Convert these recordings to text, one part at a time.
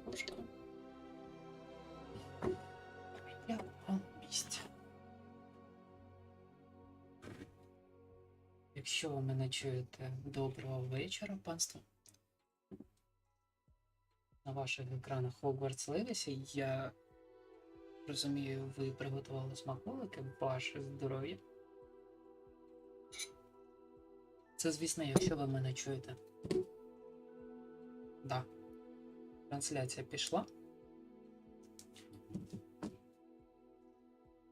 Боже. Я вам місць. Якщо ви мене чуєте, доброго вечора, панство. На ваших екранах Hogwarts Legacy. Я розумію, ви приготували смаколики, ваше здоров'я. Це, звісно, якщо ви мене чуєте. Да. Трансляція пішла.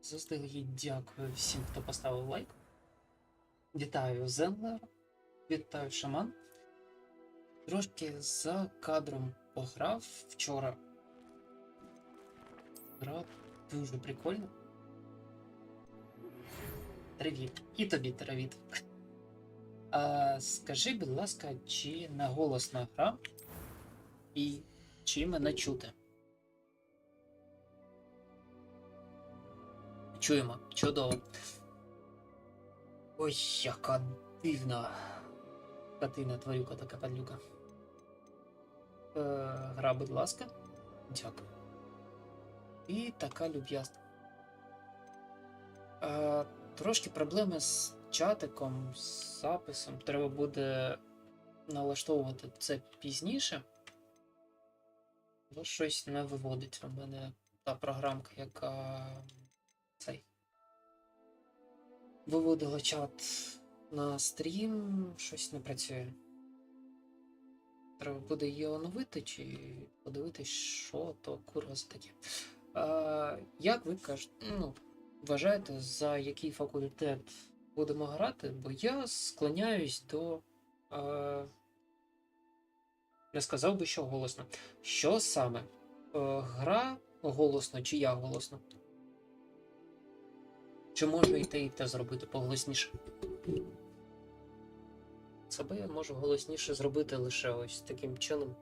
Заздалегідь дякую всім, хто поставив лайк. Вітаю Зенлер. Вітаю Шаман. Трошки за кадром пограв вчора. Гра дуже прикольно. Привіт. І тобі привіт. Скажи, будь ласка, чи наголосна гра і чи мене чути? Чуємо. Чудово. Ой, яка дивна катина, тварюка така падлюка. Гра, будь ласка. Дякую. І така люб'язна. Трошки проблеми з чатиком, з записом. Треба буде налаштовувати це пізніше. Бо щось не виводить у мене та програмка, яка виводила чат на стрім, щось не працює. Треба буде її оновити чи подивитись, що то курва за таке. Як ви кажете, вважаєте, за який факультет будемо грати? Бо я склоняюсь до... не сказав би, що голосно. Що саме? Гра голосно чи я голосно? Чи можу і те зробити поголосніше? Себе я можу голосніше зробити лише ось таким чином.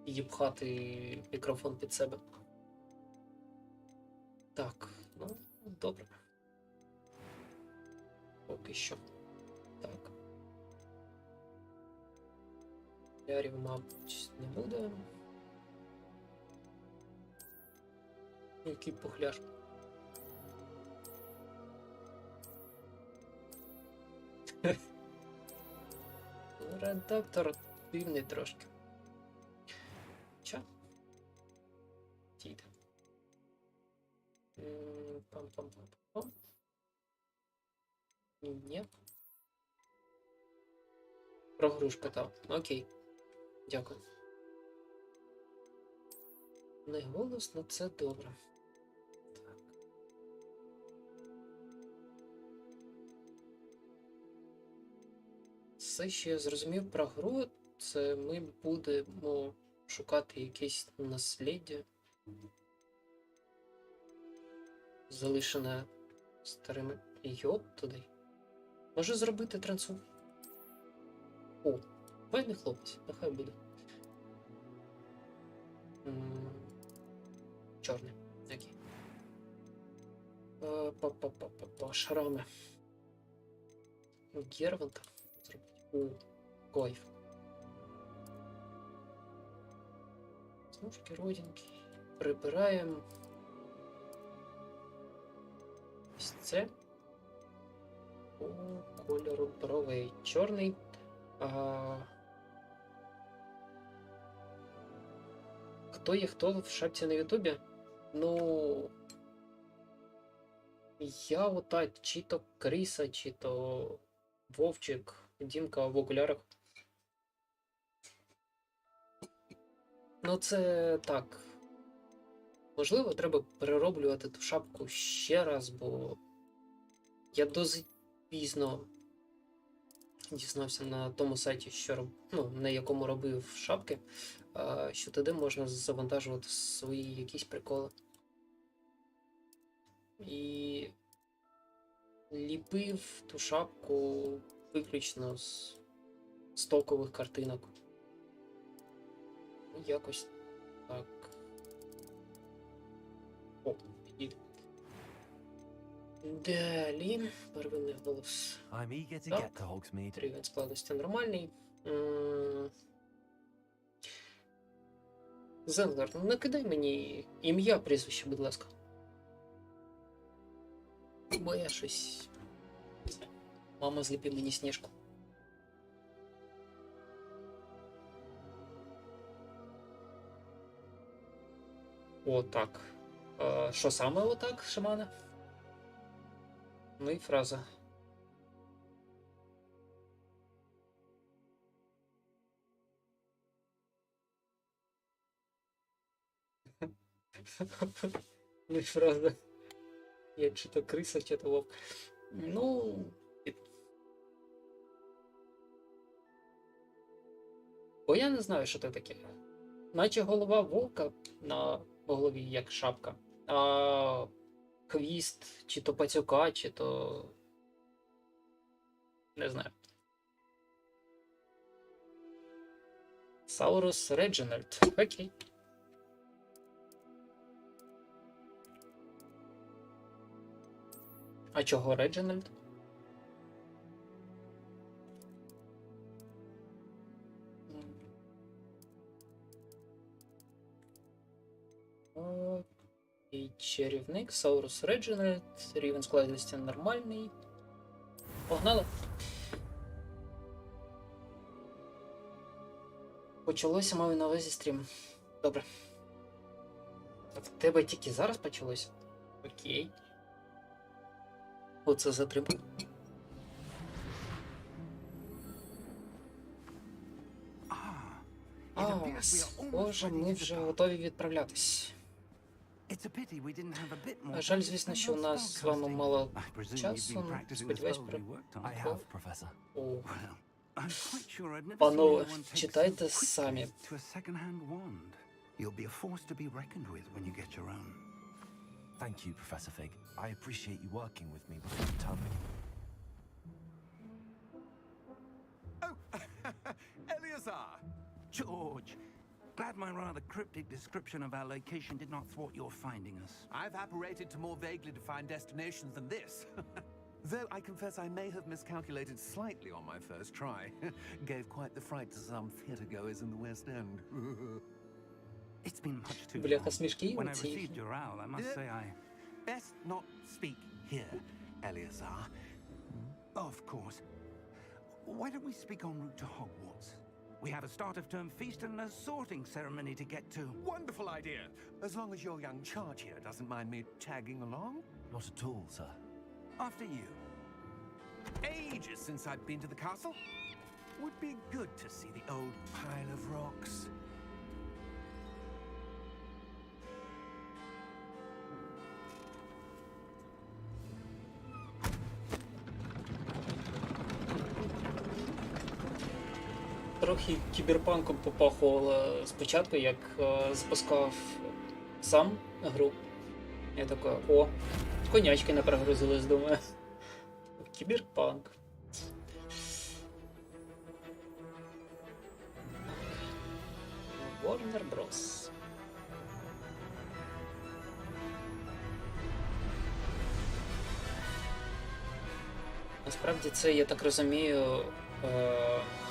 І пхати мікрофон під себе. Так, добре. Поки що. Так. Ярів, мабуть, не буде. Який пухляш. Редактор дивний трошки. Чо? Дійде. Пам-пам-пам-пам. Ні. Про гру ж питав. Окей. Дякую. Не голосно, це добре. Так. Все, що я зрозумів про гру, це ми будемо шукати якесь насліддя, залишене старими йоп туди. Може зробити трансу? О, файний хлопець, нехай буде. Чорний, окей. Шрами. Герванта зробити. Гойв. Смужки, родинки. Прибираємо. Ось це. По кольору бровей. Чорний. Хто є хто в шапці на ютубі? Я ота чи то Криса, чи то Вовчик, Дімка в окулярах. Це так. Можливо, треба перероблювати ту шапку ще раз, бо я досить пізно дізнався на тому сайті, на якому робив шапки, що туди можна завантажувати свої якісь приколи. І ліпив ту шапку виключно з стокових картинок. Якось так. О, підійде. Далі. Первинний голос. Так. Рівень складності нормальний. Зелдар, ну не кидай мені ім'я, прізвище, будь ласка. Бо я щось... не знаю. Мама, зліпи мені сніжку. Отак. Що саме отак, шамане? Ну і фраза. Ну і фраза. Я чи то криса, чи то вовк. Ну... Бо я не знаю, що це таке. Наче голова вовка на голові, як шапка. А хвіст, чи то пацюка, чи то... не знаю. Саурус Реджинальд. Окей. А чого Реджинальд? І чарівник, Саурус Реджинальд, рівень складності нормальний. Погнали. Почалося, маю на увазі стрім. Добре. В тебе тільки зараз почалося? Окей. Оце затримка. Схоже, ми вже готові відправлятись. Жаль, звісно, що у нас з вами мало часу. Сподіваюсь, панове, читайте самі. Thank you, Professor Fig. I appreciate you working with me before the term begins. Oh, Eleazar! George! Glad my rather cryptic description of our location did not thwart your finding us. I've apparated to more vaguely defined destinations than this. Though I confess I may have miscalculated slightly on my first try. Gave quite the fright to some theatregoers in the West End. It's been much too Бляха, long. смішки When I оці. received your owl, I must say I... Best not speak here, Eleazar. Of course. Why don't we speak en route to Hogwarts? We have a start-of-term feast and a sorting ceremony to get to. Wonderful idea! As long as your young charge here doesn't mind me tagging along. Not at all, sir. After you. Ages since I've been to the castle. Would be good to see the old pile of rocks. Трохи кіберпанком попахувало спочатку, як запускав сам гру. Я такий, о, конячки не прогрузились, думаю. Кіберпанк. Warner Bros. Насправді це, я так розумію,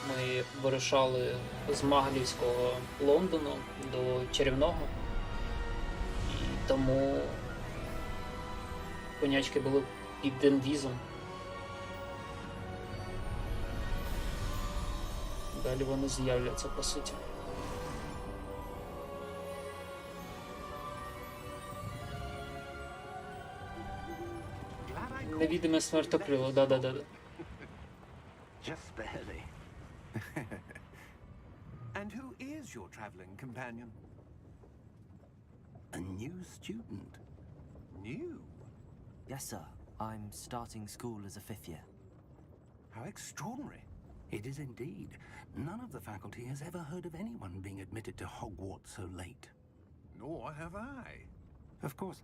ми вирушали з Маглівського Лондону до Чарівного, і тому конячки були під інвізом. Далі вони з'являться, по суті. Невідоме смертокрило, да-да-да. Just barely. And who is your traveling companion? A new student. New? Yes, sir. I'm starting school as a fifth year. How extraordinary. It is indeed. None of the faculty has ever heard of anyone being admitted to Hogwarts so late. Nor have I. Of course,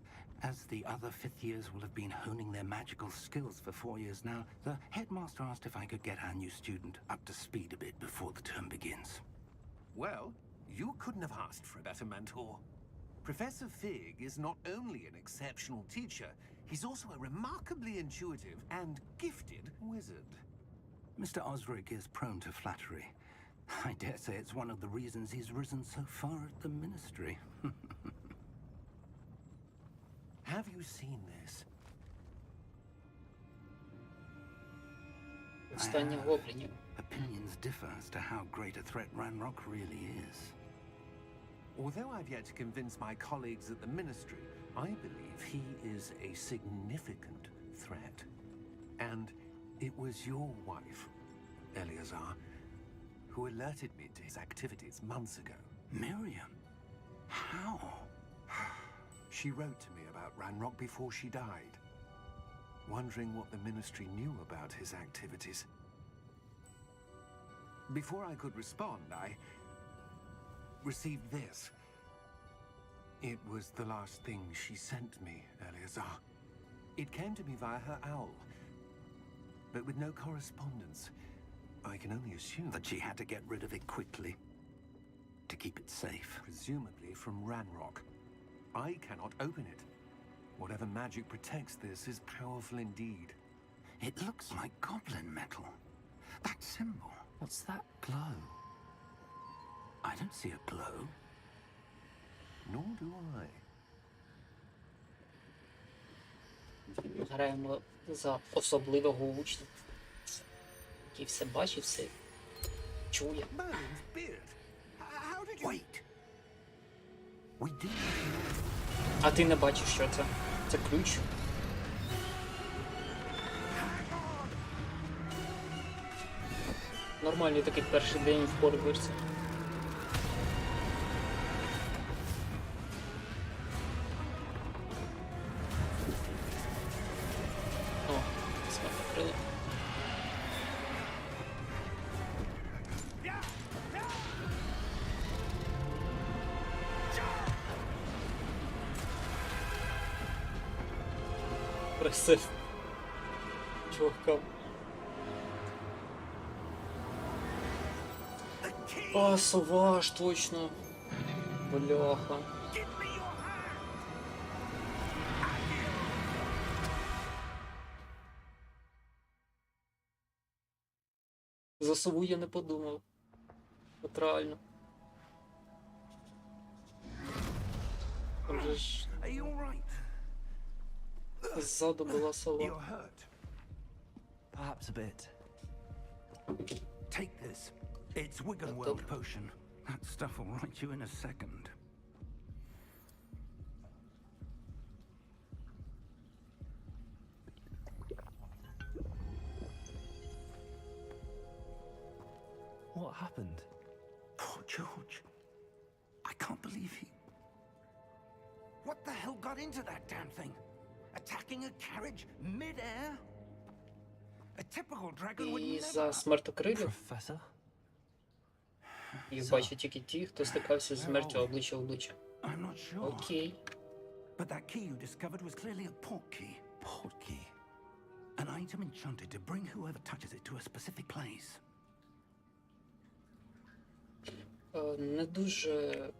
as the other fifth years will have been honing their magical skills for 4 years now, the headmaster asked if I could get our new student up to speed a bit before the term begins. Well, you couldn't have asked for a better mentor. Professor Fig is not only an exceptional teacher, he's also a remarkably intuitive and gifted wizard. Mr. Osric is prone to flattery. I dare say it's one of the reasons he's risen so far at the ministry. Have you seen this? Останнє гоблінів. Opinions differ as to how great a threat Ranrock really is. Although I've yet to convince my colleagues at the Ministry, I believe he is a significant threat. And it was your wife, Eleazar, who alerted me to his activities months ago. Miriam? How? She wrote to me about Ranrock before she died, wondering what the Ministry knew about his activities. Before I could respond, I received this. It was the last thing she sent me, Eleazar. It came to me via her owl, but with no correspondence. I can only assume That she had to get rid of it quickly to keep it safe. presumably from Ranrock. I cannot open it. Whatever magic protects this is powerful indeed. It looks like goblin metal. That symbol. What's that glow? I don't see a glow. Nor do I. Граємо за особливого учня, який все бачить, все чує. Merlin's beard. How did you... Wait. We do need to know. А ти не бачиш, що це? Це ключ. Нормальний такий перший день в Хогвартсі. О, смертокрили. Просив. Чувакам. А, сова ж, точно. Бляха. За сову я не подумав. От реально. Там же ж Are you all right? ззаду була сова. You're hurt. Perhaps a bit. Take this. It's Wiggenweld potion. That stuff will right you in a second. What happened? Poor George. I can't believe he... What the hell got into that damn thing? Attacking a carriage mid-air? A typical dragon would І never... за смертокрилів Professor? їх бачать тільки ті, хто стикався з смертю обличчя в обличчя. I'm not sure. Окей. But that key you discovered was clearly a portkey. Portkey. An item enchanted to bring whoever touches it to a specific place. Не дуже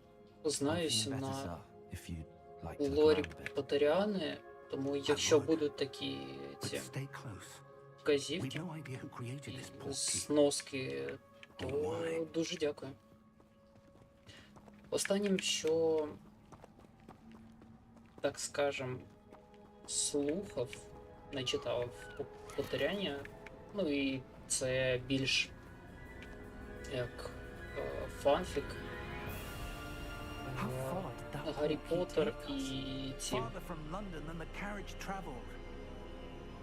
знаюся Better, на sir, if you'd like to look лорі around a bit. Поттеріани, тому якщо будуть такі But ці stay close. We've вказівки no idea who created this і portkey. сноски, то дуже дякую. Останнім, що, так скажем, слухав, не читав Поттеріання, ну і це більш як фанфік. How far did that Гаррі portkey Поттер take us? і ці. Farther from London than the carriage traveled.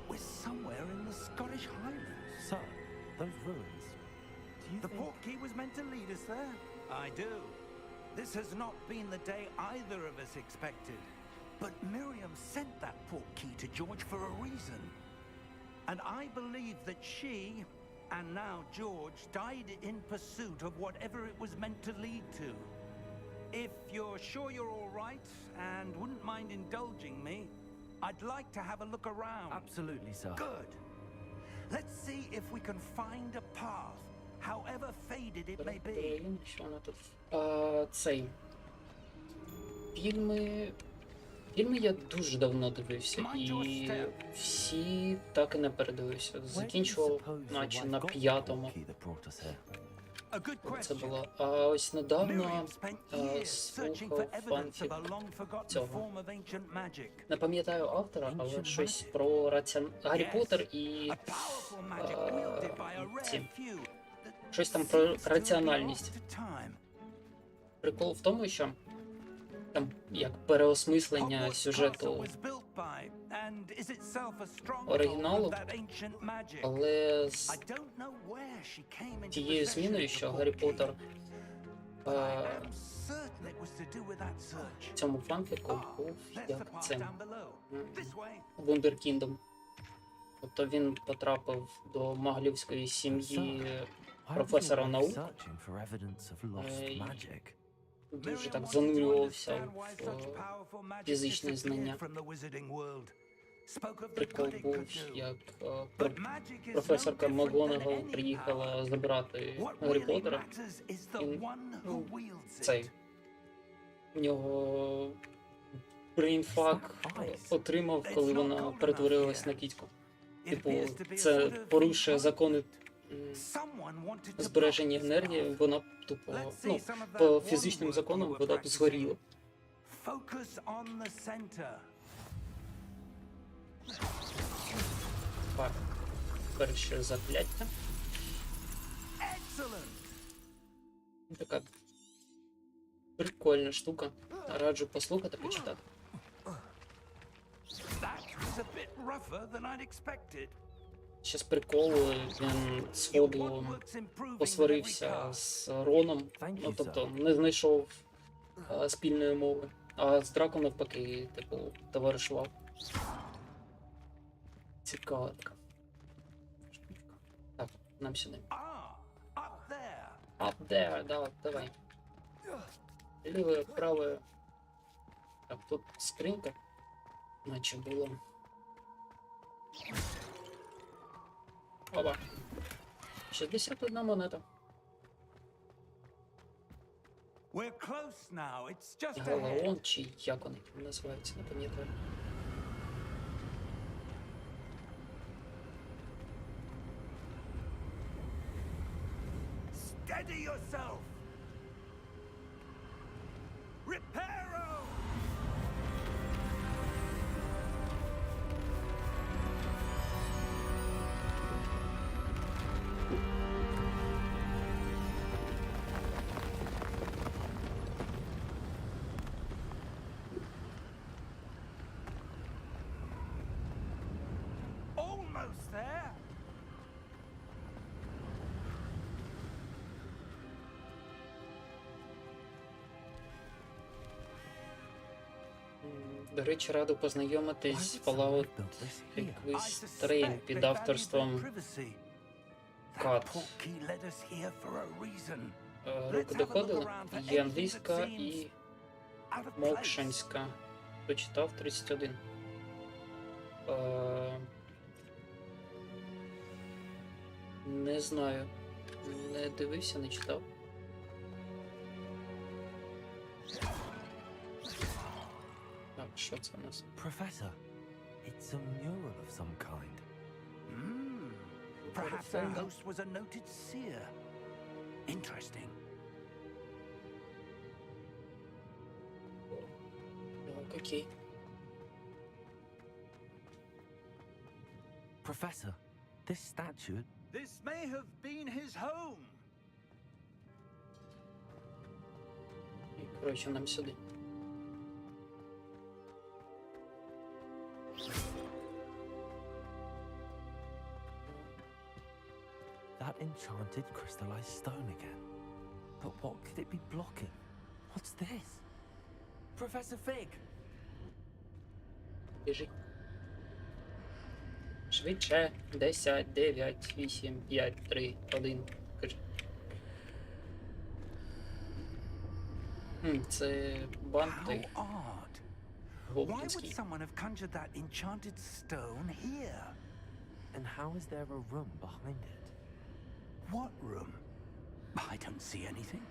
We're somewhere in the Scottish Highlands. Sir, those ruins. Do you The think... portkey was meant to lead us there? I do. This has not been the day either of us expected. But Miriam sent that portkey to George for a reason. And I believe that she, and now George, died in pursuit of whatever it was meant to lead to. If you're sure you're all right and wouldn't mind indulging me, I'd like to have a look around. Absolutely, sir. Good. Let's see if we can find a path, however faded it may be. Що вона тут? Цей. Фільми я дуже давно дивився, і всі так і не передивився. Where do you Закінчував, suppose your наче wife на got the 5-му. portkey that brought us here? A good Це question. було. А ось недавно Miriam spent years searching for слухав evidence фанфік of a long-forgotten цього. form of ancient magic. Не пам'ятаю автора, але Ancient щось magic? про Гаррі Yes. Поттер і A powerful magic wielded by a ці. rare few that Щось там про seems to have been раціональність. lost to time. Прикол в тому, що там як переосмислення Hogwarts Castle сюжету, was built by and is itself a stronghold оригіналу, of that ancient magic. але I з don't know where she came into тією possession зміною, of the що Гаррі portkey, Поттер but I е, am certain it was to do with that search. в цьому фанфіку Ah, був there's the як path цим down below. This way. вундеркіндом. Тобто він потрапив до маглівської сім'ї Why професора was your wife наук. searching for evidence of lost magic? Дуже Miriam так wanted to занурювався understand why such в powerful magic фізичні disappeared знання. from the wizarding world. Spoke of the Прикол good it був, could do. як But magic is no професорка different than Макгонагал any приїхала power. забирати What Гаррі really Поттера. matters is the Він, one who wields цей, it. в нього брейнфак ice? отримав, коли вона перетворилась на кітьку. It Типу, appears to be a це sort of порушує implode. закони Someone wanted to збереження block this енергії, path. вона тупо, Let's see ну, some of that по one фізичним word законам you were вона б згоріла. Focus on the center. Так, перше закляття. Excellent. Така прикольна штука. Раджу послухати, почитати. That was a bit rougher than I'd expected. Ще з приколу він сходу посварився з Роном, ну тобто не знайшов спільної мови, а з Драко навпаки, типу, товаришував. Цікава така штучка. Так, нам сюди. Up there. Up there, да, давай. Ліве, праве. Так, тут скринька, наче було. Оба. 61 монета. We're close now. It's just ahead. Галеон, чи як вони там називаються, не пам'ятаю. Steady yourself. Reparo. Almost there. До речі, радо познайомитись з Fallout Request Train під авторством Кат. Руки доходили. Є англійська і мокшанська. Почитав 31. Не знаю. Не дивився, не читав. Так, що це у нас? Professor, it's a mural of some kind. Perhaps our host was a noted seer. Interesting. Так, окей. Professor, this statue... This may have been his home. І, коротше, нам сюди. That enchanted crystallized stone again. But what could it be blocking? What's this? Professor Fig! Біжи. Швидше. 10, 9, 8, 5, 3, 1. Кажи. Це банк How той odd. Why would гоблінський. someone have conjured that enchanted stone here? And how is there a room behind it? What room? I don't see anything.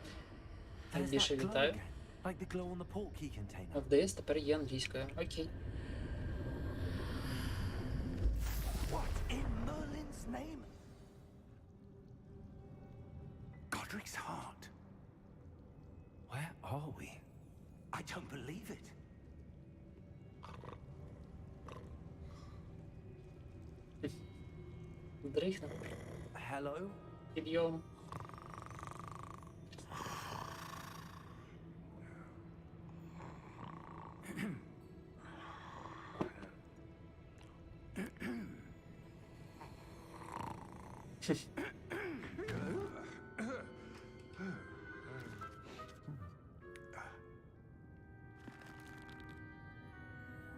Так, There's більше that glow вітаю. again, like the glow on the portkey container. В ДС тепер є англійською. Окей. What in Merlin's name? Godric's are we? I don't believe it. Дрихнув. Hello? Підйом.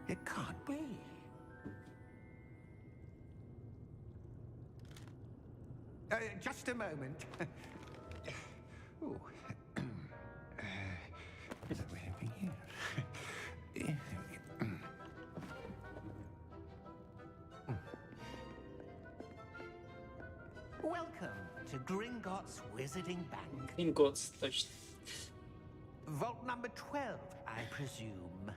It can't be. Just a moment. Ooh. Is there anything here? Welcome to Gringotts Wizarding Bank. Інготс, точно. Vault number 12, I presume.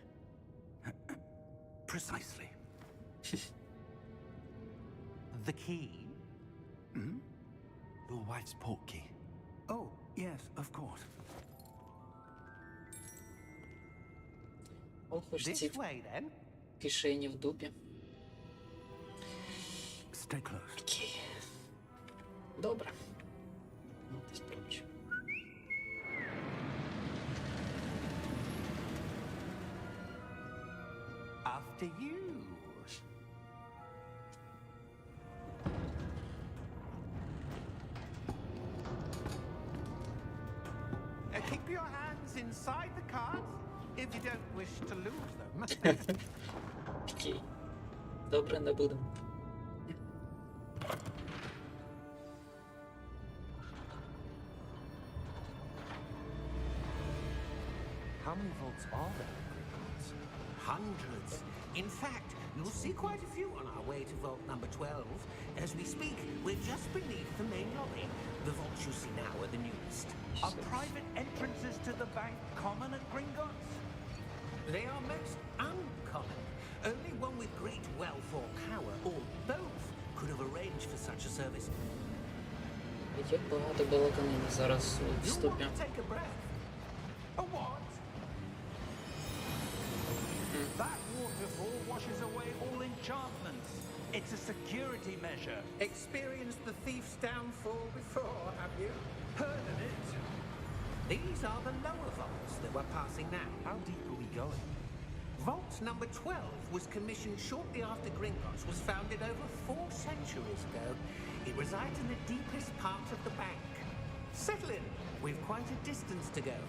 Precisely. The key? Your wife's portkey. Oh, yes, of course. Ох уж ці This way, then. кишені в дупі. Stay close. Окей. Добре. Ну, ти спробуй. After you. Keep your hands inside the cards if you don't wish to lose them. Окей. Добре, не будемо. How many vaults are there in Gringotts? Hundreds. In fact, you'll see quite a few on our way to vault number 12. As we speak, we're just beneath the main lobby. The vaults you see now are the newest. Are private entrances to the bank common at Gringotts? They are most uncommon. Only one with great wealth or power, or both, could have arranged for such a service. Як багато балаканини зараз у You want вступі. to take a breath? A what? That waterfall washes away all enchantments. It's a security measure. Experienced the thief's downfall before, have you? Heard of it? These are the lower vaults that we're passing now. How deep are we going? Vault number 12 was commissioned shortly after Gringotts was founded over 4 centuries ago. It resides in the deepest part of the bank. Settle in. We've quite a distance to go.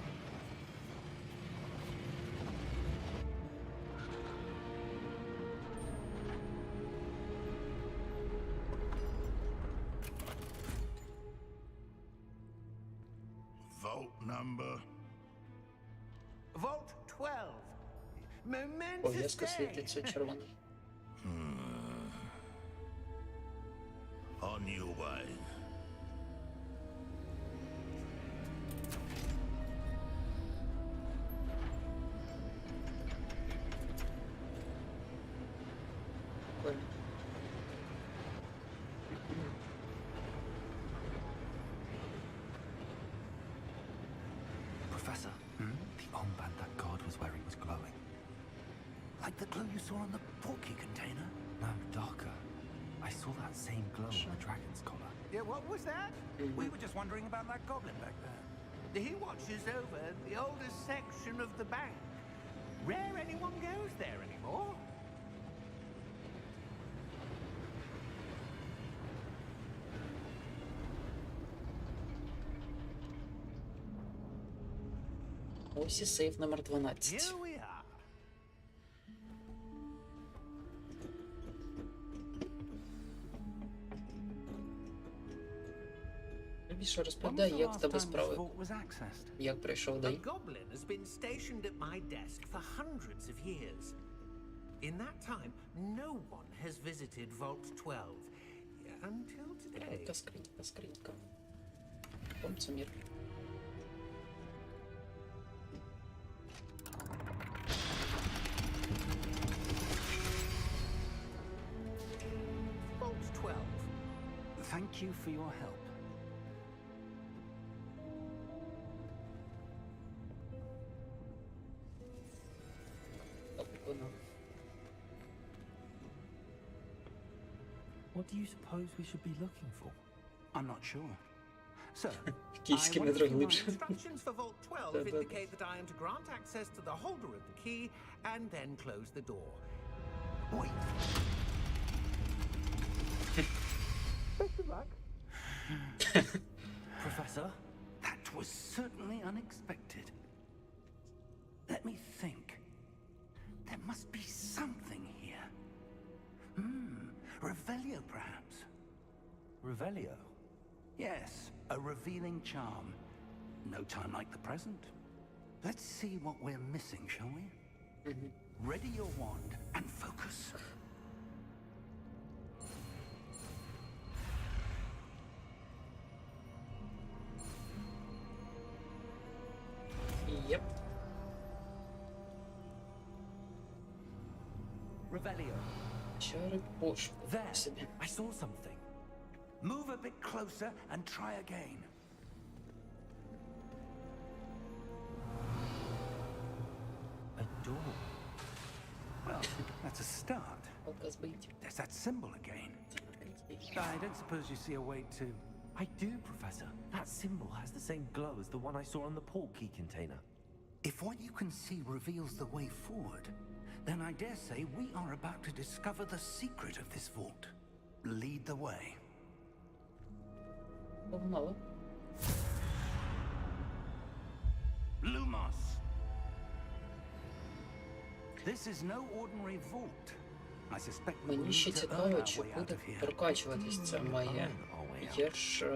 Vault number. Vault 12. Momentous Пов'язка day. світиться червоним. On your way. Прикольно. Professor, the armband that guard was wearing was glowing. Like the glow you saw on the portkey container? No, darker. I saw that same glow on the dragon's collar. Yeah, what was that? We were just wondering about that goblin back there. He watches over the oldest section of the bank. Rare anyone goes there anymore. Ось і сейф номер 12. Here we are. Більше When was розповідай, the як в last тебе time this справи, vault was accessed? як пройшов A день. goblin has been stationed at my desk for hundreds of years. In that time, no one has visited Vault 12 until today. Скринька, скринька, скринька. Помцумір. Vault 12. Thank you for your help. What do you suppose we should be looking for? I'm not sure. Sir, Київські I метро wanted to- глибше. Instructions for Vault 12 Да-да-да. indicate that I am to grant access to the holder of the key and then close the door. Wait. Best of luck. Professor? That was certainly unexpected. Let me think. There must be something here. Revelio, perhaps. Revelio? Yes, a revealing charm. No time like the present. Let's see what we're missing, shall we? Ready your wand and focus. Єп. Revelio. Чари пошуку. There! Собі. I saw something. Move a bit closer and try again. A door. Well, that's a start. Палка збить. There's that symbol again. I don't suppose you see a way to... I do, Professor. That symbol has the same glow as the one I saw on the port key container. If what you can see reveals the way forward, then I dare say we are about to discover the secret of this vault. Lead the way. Погнали. Lumos! This is no ordinary vault. I suspect we will Мені ще need to earn цікаво, our чи way out буде of here. прокачуватись ця магія. Earn our way out. Є ж,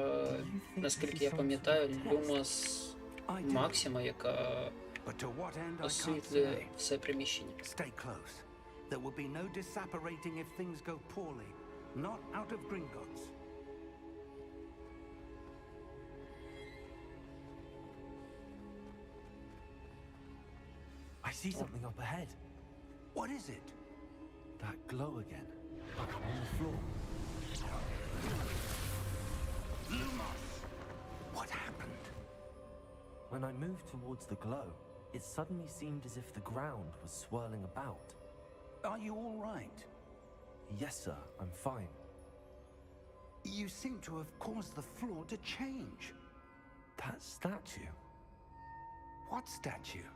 наскільки я пам'ятаю, Люмос I do, Максима, яка but to what end I can't освітлює say. все приміщення. Stay close. There will be no disapparating if things go poorly. Not out of Gringotts. I see something up ahead. What is it? That glow again. Up on the floor. Lumos! What happened? When I moved towards the glow, it suddenly seemed as if the ground was swirling about. Are you all right? Yes, sir, I'm fine. You seem to have caused the floor to change. That statue. What statue?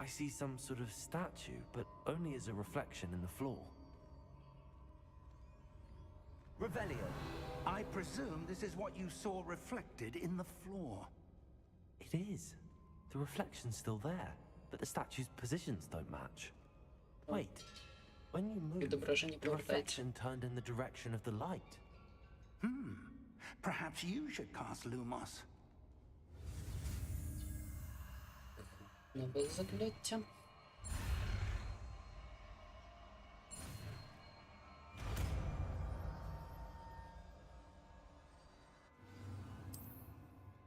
I see some sort of statue, but only as a reflection in the floor. Revelio. I presume this is what you saw reflected in the floor. It is. The reflection's still there, but the statue's positions don't match. Wait. When you moved, Відображення the повертається. reflection turned in the direction of the light. Perhaps you should cast Lumos. Нове закляття.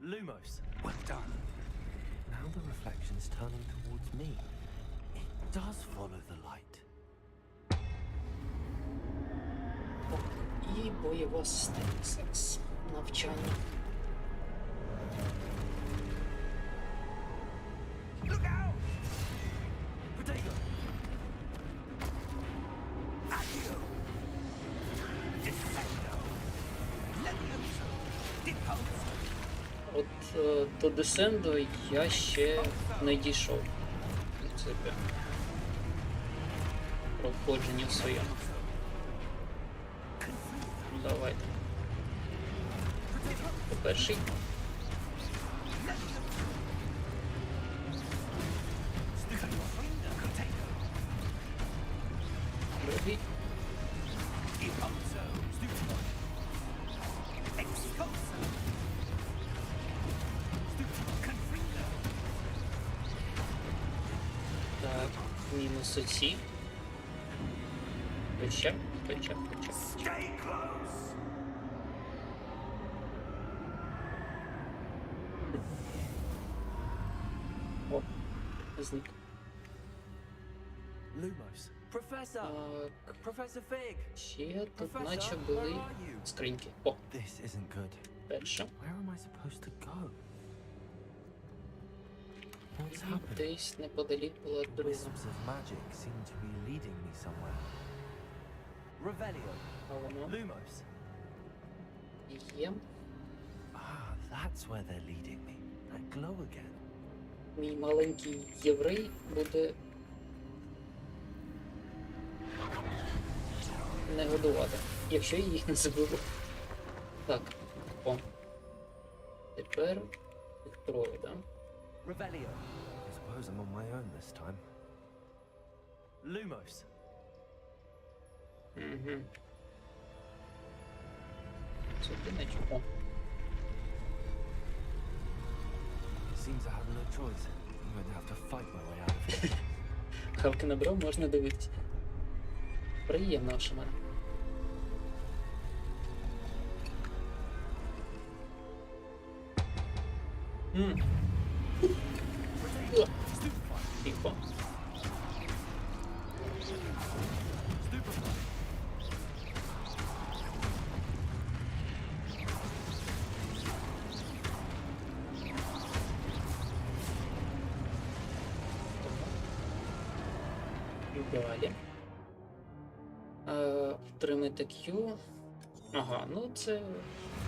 Lumos. Well done. Now the reflection's turning towards me. It does follow the light. І бойова система зараз. Навчання. Look out! Potato! Accio! Defendo! Levioso! Deposo! От до десенду я ще не дійшов. В принципі. Про входження в своє. Давайте. По перший. Другий. Deposo! Expulso! Confringo! Так, мінус оці. Хоча. Stay close! О, зник. Lumos. Professor! Так, Professor Fig! ще тут Professor, наче where були are you? скриньки. О, This isn't good. перша. Where am I supposed to go? What's І happened? десь неподалік була друга. Wisps of magic seem to be leading me somewhere. Revelio. А воно Lumos. є. Ah, that's where they're leading me. That glow again. Мій маленький єврей буде не годувати, якщо я їх не заберу. Так, о. Тепер їх троє, да? Revelio. I suppose I'm on my own this time. Lumos. Угу. Сюди не чого. Seems I have no choice. I'm going to have to fight my way out of here. Хавки набрав, можна дивитися. Приємно, що мене. Тихо. Далі. Втримайте Q. Ага, ну це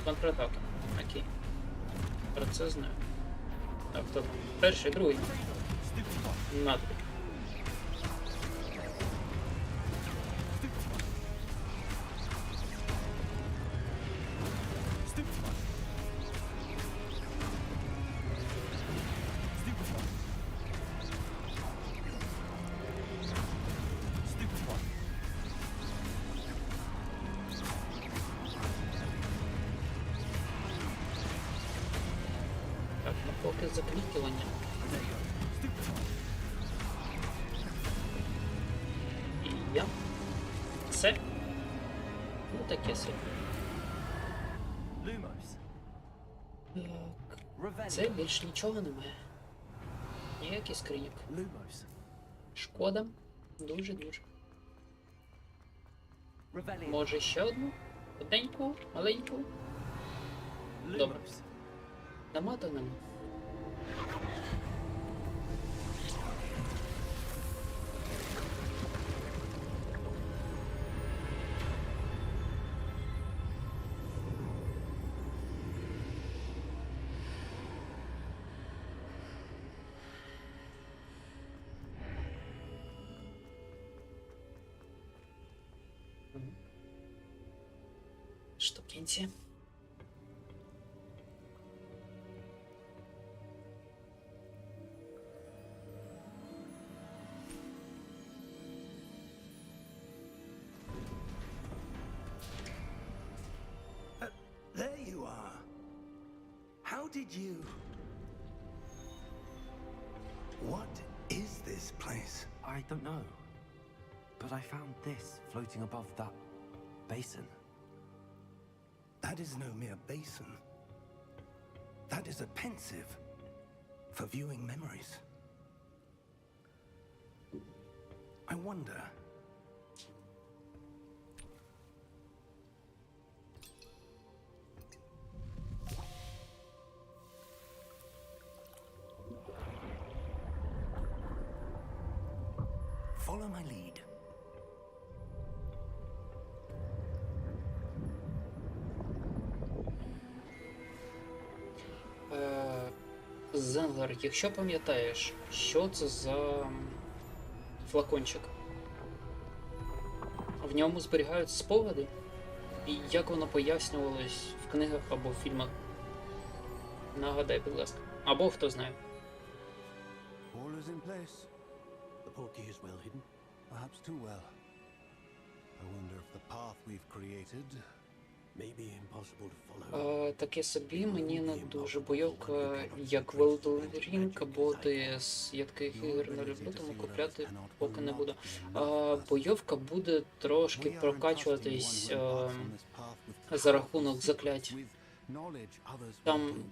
контратака. Окей. Про це знаю. Так, то перший, другий. На тобі. Так, ну поки заклікування. І я. Це. Ну таке собі. Lumos. Так. Revelio. Це більш нічого немає. Ніякий скриньок. Lumos. Шкода. Дуже-дуже. Revelio. Може ще одну? Одненьку? Маленьку? Добре. Lumos. Нема то нема. Штукенці. There you are. How did you... What is this place? I don't know. But I found this floating above that basin. That is no mere basin. That is a pensive for viewing memories. I wonder... Follow my lead. Зенглер, якщо пам'ятаєш, що це за флакончик? В ньому зберігаються спогади? І як воно пояснювалось в книгах або в фільмах? Нагадай, будь ласка. Або хто знає. All is in place. The portkey is well hidden. Perhaps too well. I wonder if the path we've created may be impossible to follow. Таке собі мені не дуже бойовка, як Велдерінг або ДС. Я таких ігор не люблю, тому купляти поки не буду. Бойовка буде трошки прокачуватись за рахунок заклять. Там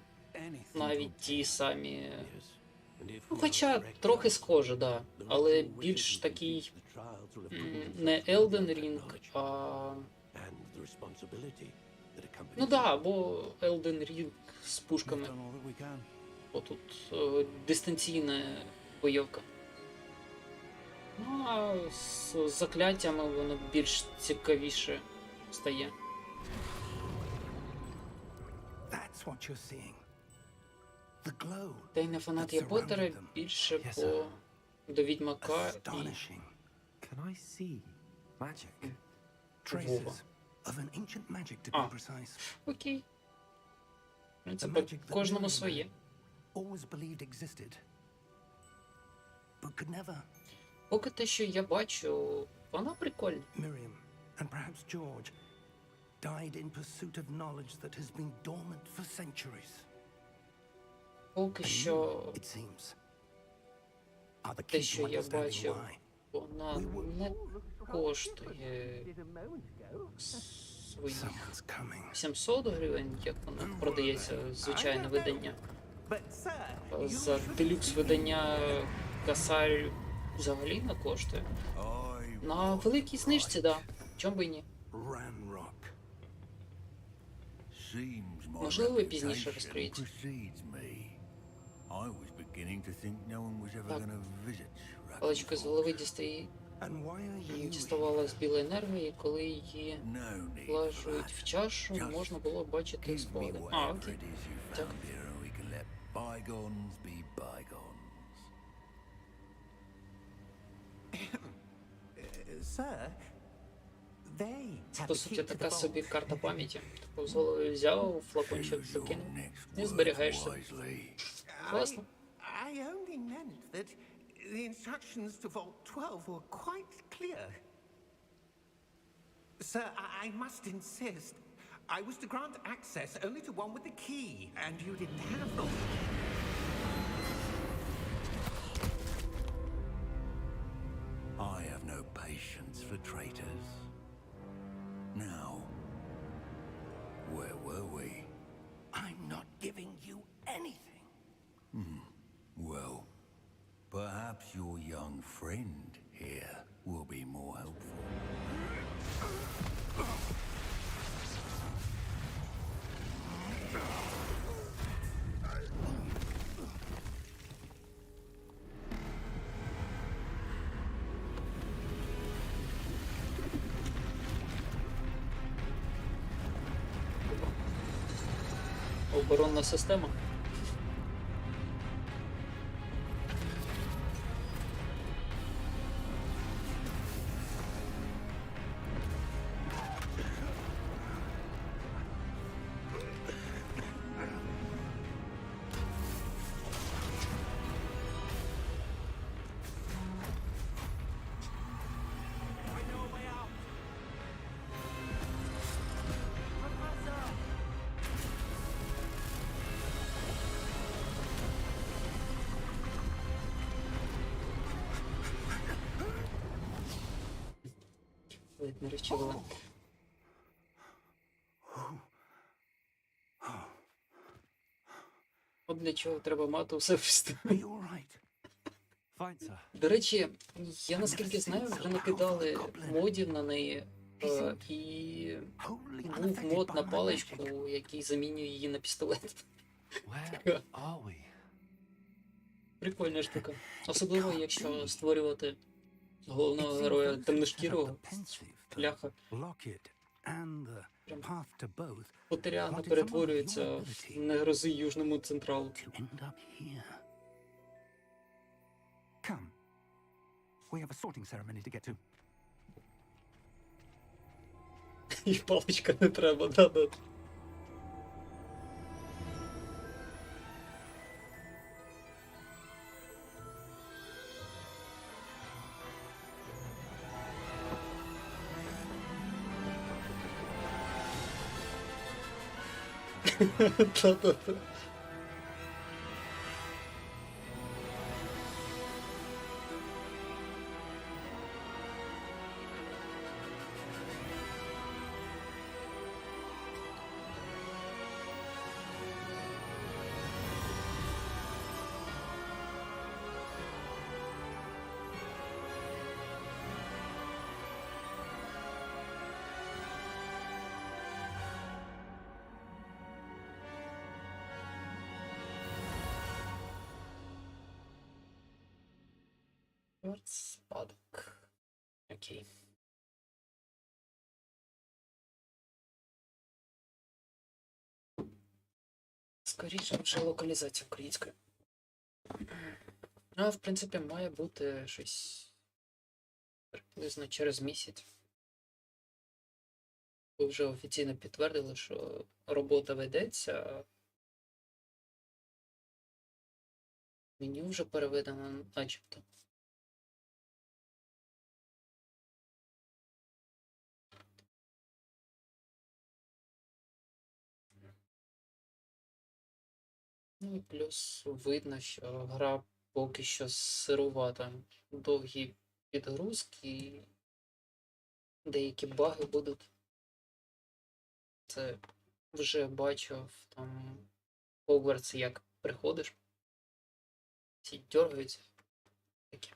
навіть ті самі. Ну, хоча трохи схоже, да. Але більш такий не Elden Ring, а. Ну да, або Elden Ring з пушками. Бо тут дистанційна бойовка. Ну, а з закляттями воно більш цікавіше стає. That's what you're seeing. The glow. Та й не фанат that є Поттера, surrounded them. більше Yes, по до Відьмака і Astonishing. Can I see magic? Traces of an ancient magic, to Ah. be precise. окей. В The принципі, magic that кожному Miriam своє. always believed existed, but could never. Поки те, що я бачу, вона прикольна. Miriam, and perhaps George, died in pursuit of knowledge that has been dormant for centuries. Поки And що you, it seems, are the те, key to що я understanding бачив, why. вона не коштує своїх Someone's coming. 700 гривень, як вона продається, звичайне видання. But, sir, you За should делюкс видання Касарь взагалі не коштує. На великій знижці, да. Чом би і ні. Ranrock. Можливо, пізніше розкриється. Так. Паличка з голови дістає And why are you діставала з білої енергії, і коли її влажують в чашу, можна було бачити спогади. А, окей. Дякую. Sir, they have По the суті, key to така the собі vault. карта пам'яті. Типу, з голови взяв, флакончик закинув і зберігаєшся. Класно. I only meant that the instructions to Vault 12 were quite clear. Sir, I must insist. I was to grant access only to one with the key, and you didn't have them. I have no patience for traitors. Now, where were we? I'm not giving you anything. Well, perhaps your young friend here will be more helpful. Оборонна система. Ледь не розчавила. От для чого треба мати усе в Are системі. you all right? Fine, sir. До речі, я наскільки знаю, вже накидали модів на неї. І Wholly був unaffected мод by на my паличку, magic. який замінює її на пістолет. Where are we? Прикольна штука. Особливо, якщо створювати головного героя темношкірого, ляха. Locket and the path to both Потеряно перетворюється в негрози Южному Централу. to end up here. Come. We have a sorting ceremony to get to. І паличка не треба, да-да. Да-да-да. Хогвартс, спадок. Окей. Скоріше вже локалізація українською. Ну, в принципі, має бути щось приблизно через місяць. Ви вже офіційно підтвердили, що робота ведеться. Меню вже переведено, начебто. Ну і плюс видно, що гра поки що сирувата. Довгі підгрузки, деякі баги будуть. Це вже бачив там Hogwarts, як приходиш. Всі дергаються. Таке.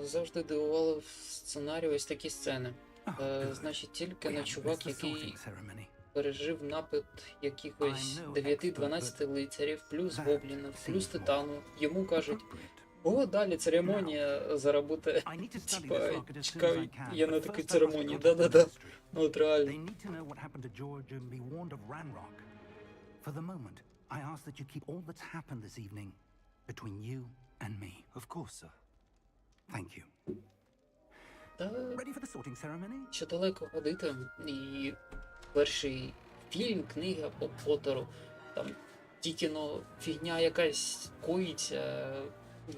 Завжди дивували в сценарії ось такі сцени. Значить, тільки на чувак, який пережив напад якихось 9-12 лицарів, плюс гоблінів, плюс титану. Йому кажуть, о, далі церемонія, зараз буде. Типа, чекай, я на такій церемонії, да-да-да. Ну, от реально. For the moment, I ask that you keep all that's happened this evening between you and me. Of course, sir. Thank you. Та Ready for the sorting ceremony? ще далеко ходити. І перший фільм, книга по Поттеру, там тільки фігня якась коїться,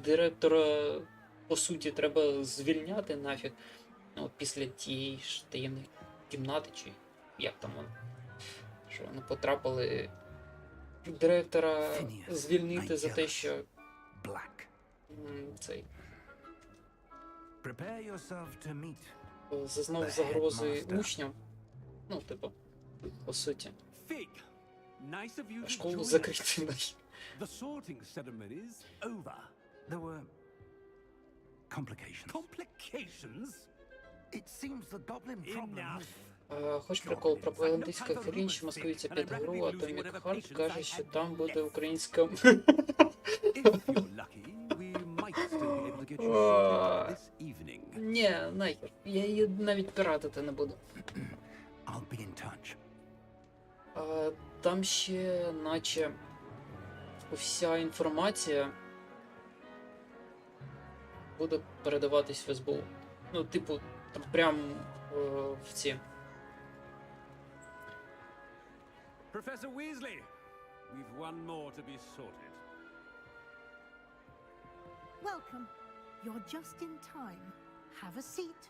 директора, по суті, треба звільняти нафіг. От після тієї ж таємної кімнати, чи як там воно, що вони потрапили директора звільнити за те, що Black. цей Prepare yourself to meet. зазнав загрози учням. Ну, типу, по суті. Fig, nice of you to Школу join us. закрити. The sorting ceremony's over. There were complications. Complications? It seems the goblin problem Enough. Хоч прикол, пропагандистська хрінь, що маскується під гру, а Томік Харт каже, що там буде українська... If you're lucky, we might still be able to get you sorted this evening. Ні, нахер, я її навіть піратити не буду. I'll be in touch. Там ще, наче, вся інформація буде передаватись в СБУ. Ну, типу, там прям в ці. Professor Weasley, we've one more to be sorted. Welcome. You're just in time. Have a seat.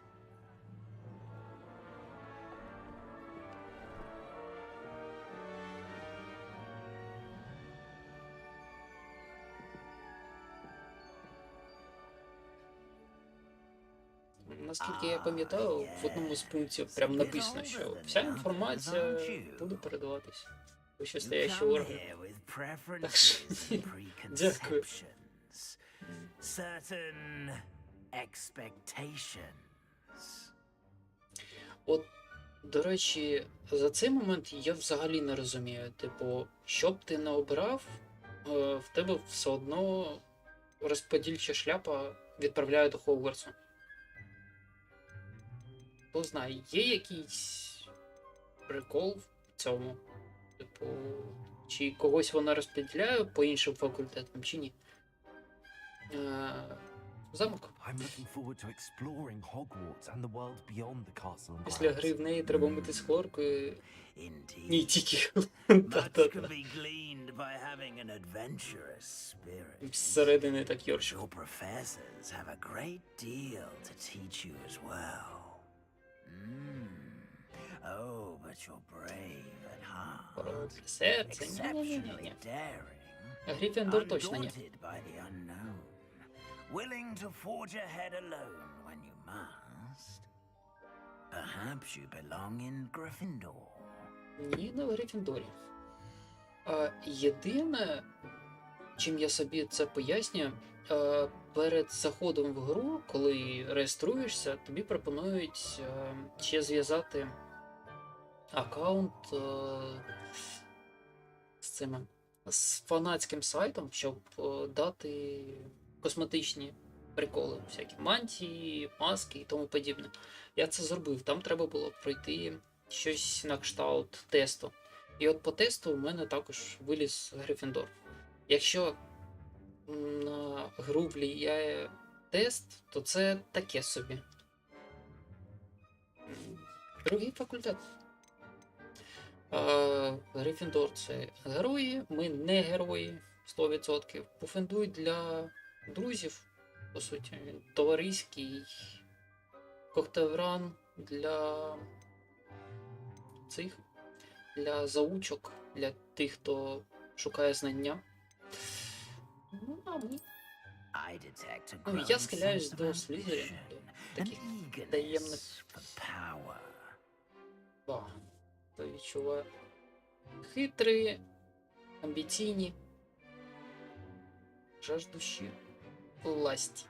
Наскільки я пам'ятаю, в одному з пунктів прям написано, що вся інформація буде передаватись. Вищестоящий орган. Так що, дякую. Certain expectations. От, до речі, за цей момент я взагалі не розумію. Типу, що б ти не обрав, в тебе все одно розподільча шляпа відправляє до Хогвартсу. Хто знає, є якийсь прикол в цьому? Типу, чи когось вона розподіляє по іншим факультетам, чи ні? Замок. I'm looking forward to exploring Hogwarts and the world beyond the castle and Після grounds. гри в неї треба мити з хлоркою. Indeed. Ні, тільки. Much Та-та-та. can be gleaned by having an adventurous spirit. Зсередини так йоршик. Your professors have a great deal to teach you as well. Oh, but you're brave at heart. Хоробре серце. Ні-ні-ні. Exceptionally daring. Гриффіндор точно ні. Undaunted by the unknown. Willing to forge ahead alone when you must. Perhaps you belong in Gryffindor. Ні, не в Гриффіндорі. Єдине, чим я собі це пояснюю, перед заходом в гру, коли реєструєшся, тобі пропонують ще зв'язати аккаунт з цими з фанатським сайтом, щоб дати косметичні приколи, всякі мантії, маски і тому подібне. Я це зробив. Там треба було пройти щось на кшталт тесту. І от по тесту у мене також виліз Гриффіндор. Якщо на гру влияє тест, то це таке собі. Другий факультет. Гриффіндор це герої, ми не герої 100%. Пуфендуй для друзів, по суті, він товариський. Когтевран для цих, для заучок, для тих, хто шукає знання. Ну, а ми. Ну, я схиляюсь до Слізеріна, до таких таємних. Да, то відчуваю. Хитрі, амбіційні, жаждущі власті.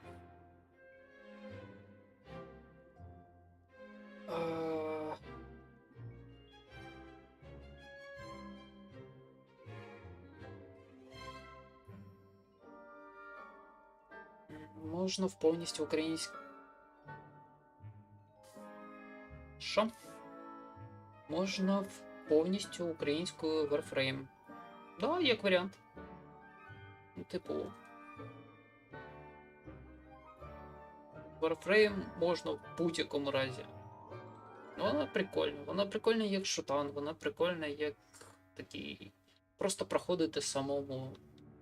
Можна в повністю українську. Що? Можна в повністю українською Warframe. Да, як варіант. Ну, типу. Warframe можна в будь-якому разі. Вона прикольна. Вона прикольна як шутан, вона прикольна як такий. Просто проходити самому.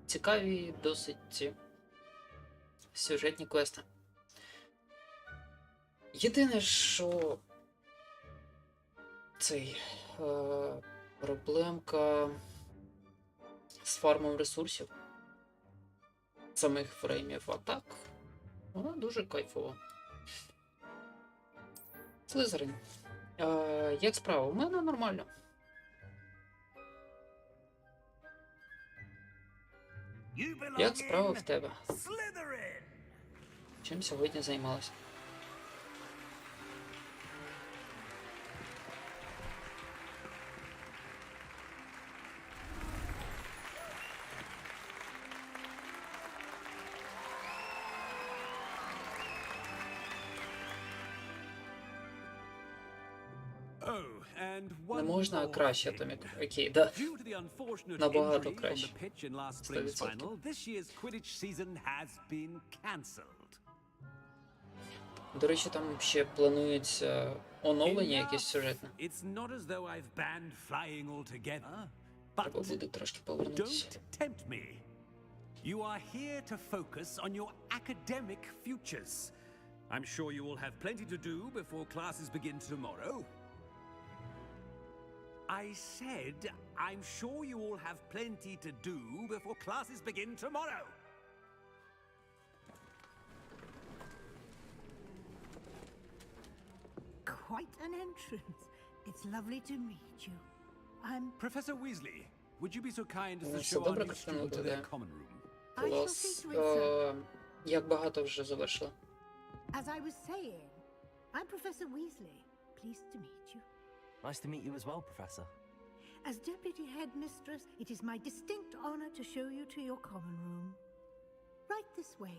Цікаві досить сюжетні квести. Єдине, що цей проблемка з фармом ресурсів самих фреймів, а так вона дуже кайфова. Слизерин. Як справа? У мене нормально. Як справа в тебе? Чим сьогодні займалася? Не можна краще, Томік. Окей, да. Набагато краще. 100%. До речі, там ще планується оновлення якесь сюжетне. Треба буде трошки повернутися. You are here to focus on your academic futures. I'm sure you will have plenty to do before classes begin tomorrow. I said, I'm sure you all have plenty to do before classes begin tomorrow. Quite an entrance. It's lovely to meet you. I'm Professor Weasley, would you be so kind as to Все show добре, our new Кристина, student to туди. their common room? I shall Клас. see to it, sir. Як багато вже завершили? As I was saying, I'm Professor Weasley. Pleased to meet you. Nice to meet you as well, Professor. As Deputy Headmistress, it is my distinct honor to show you to your common room. Right this way.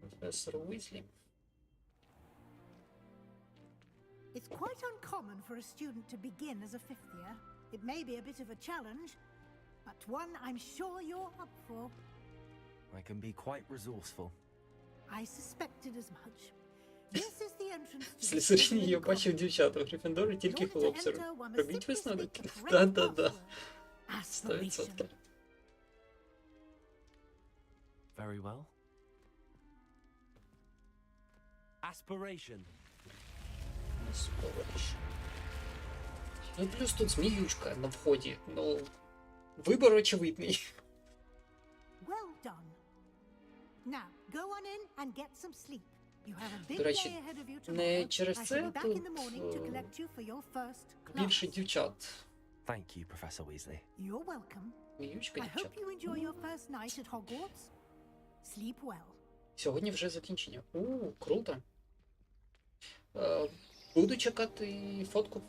Професор Уізлі. It's quite uncommon for a student to begin as a fifth year. It may be a bit of a challenge, but one I'm sure you're up for. I can be quite resourceful. I suspected as much. This is the entrance to the Слізерин, я Slytherin бачив College. дівчат у Гриффіндорі, In тільки order to хлопці. enter, one must Робіть simply висновок. speak the correct Да-да-да. password. 100%. Aspiration. Very well. Aspiration. Ну, плюс тут зміючка на вході. Ну, вибор очевидний. Well done. Now, go on in and get some sleep. You have a big До речі, day ahead of you не tomorrow. через I shall це be back in the тут morning to collect you for your first більше class. дівчат. Thank you, Professor Weasley. You're welcome. Зміючка I дівчат. hope you enjoy your first night at Hogwarts. Sleep well. Сьогодні вже закінчення. Круто. Буду чекати фотку.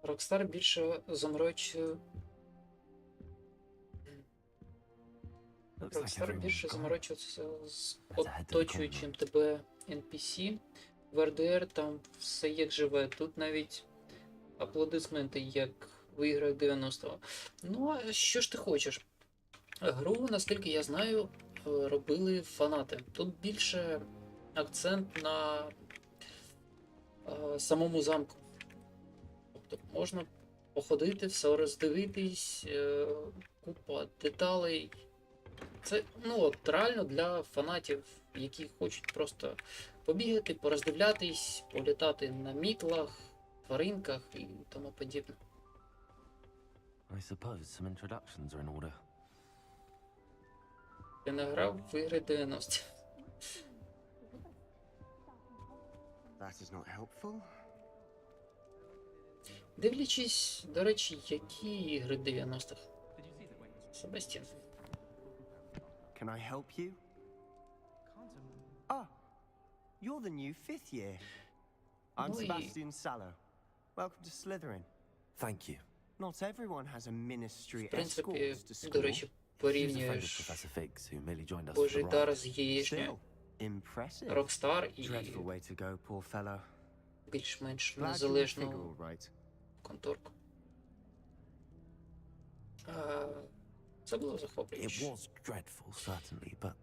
Rockstar більше заморочує. Looks like Rockstar everyone's більше gone. заморочується з Let's head to the оточуючим тебе NPC. В RDR там все як живе. Тут навіть аплодисменти, як в іграх 90-го. Ну, а що ж ти хочеш? Гру, наскільки я знаю, робили фанати. Тут більше акцент на самому замку. Тобто можна походити, все роздивитись, купа деталей. Це, ну, от, реально для фанатів, які хочуть просто побігати, пороздивлятись, політати на мітлах, тваринках і тому подібне. I suppose some introductions are in order. Я не грав в ігри 90. That is not helpful. Дивлячись, до речі, які ігри 90-х. Себастьян. Can I help you? Ah, you're the new 5th year. I'm Oi. Sebastian Sallow. Welcome to Slytherin. Thank you. Not everyone has a ministry В принципі, escort to до school. речі, He was a friend of порівнюєш Professor Figgs, who merely joined us for Божий the дар ride. з яєчнею. Still, impressive. Rockstar і Dreadful way to go, poor fellow. більш-менш Glad you незалежну figure all right. конторку. Це було It захоплююче. was dreadful, certainly, but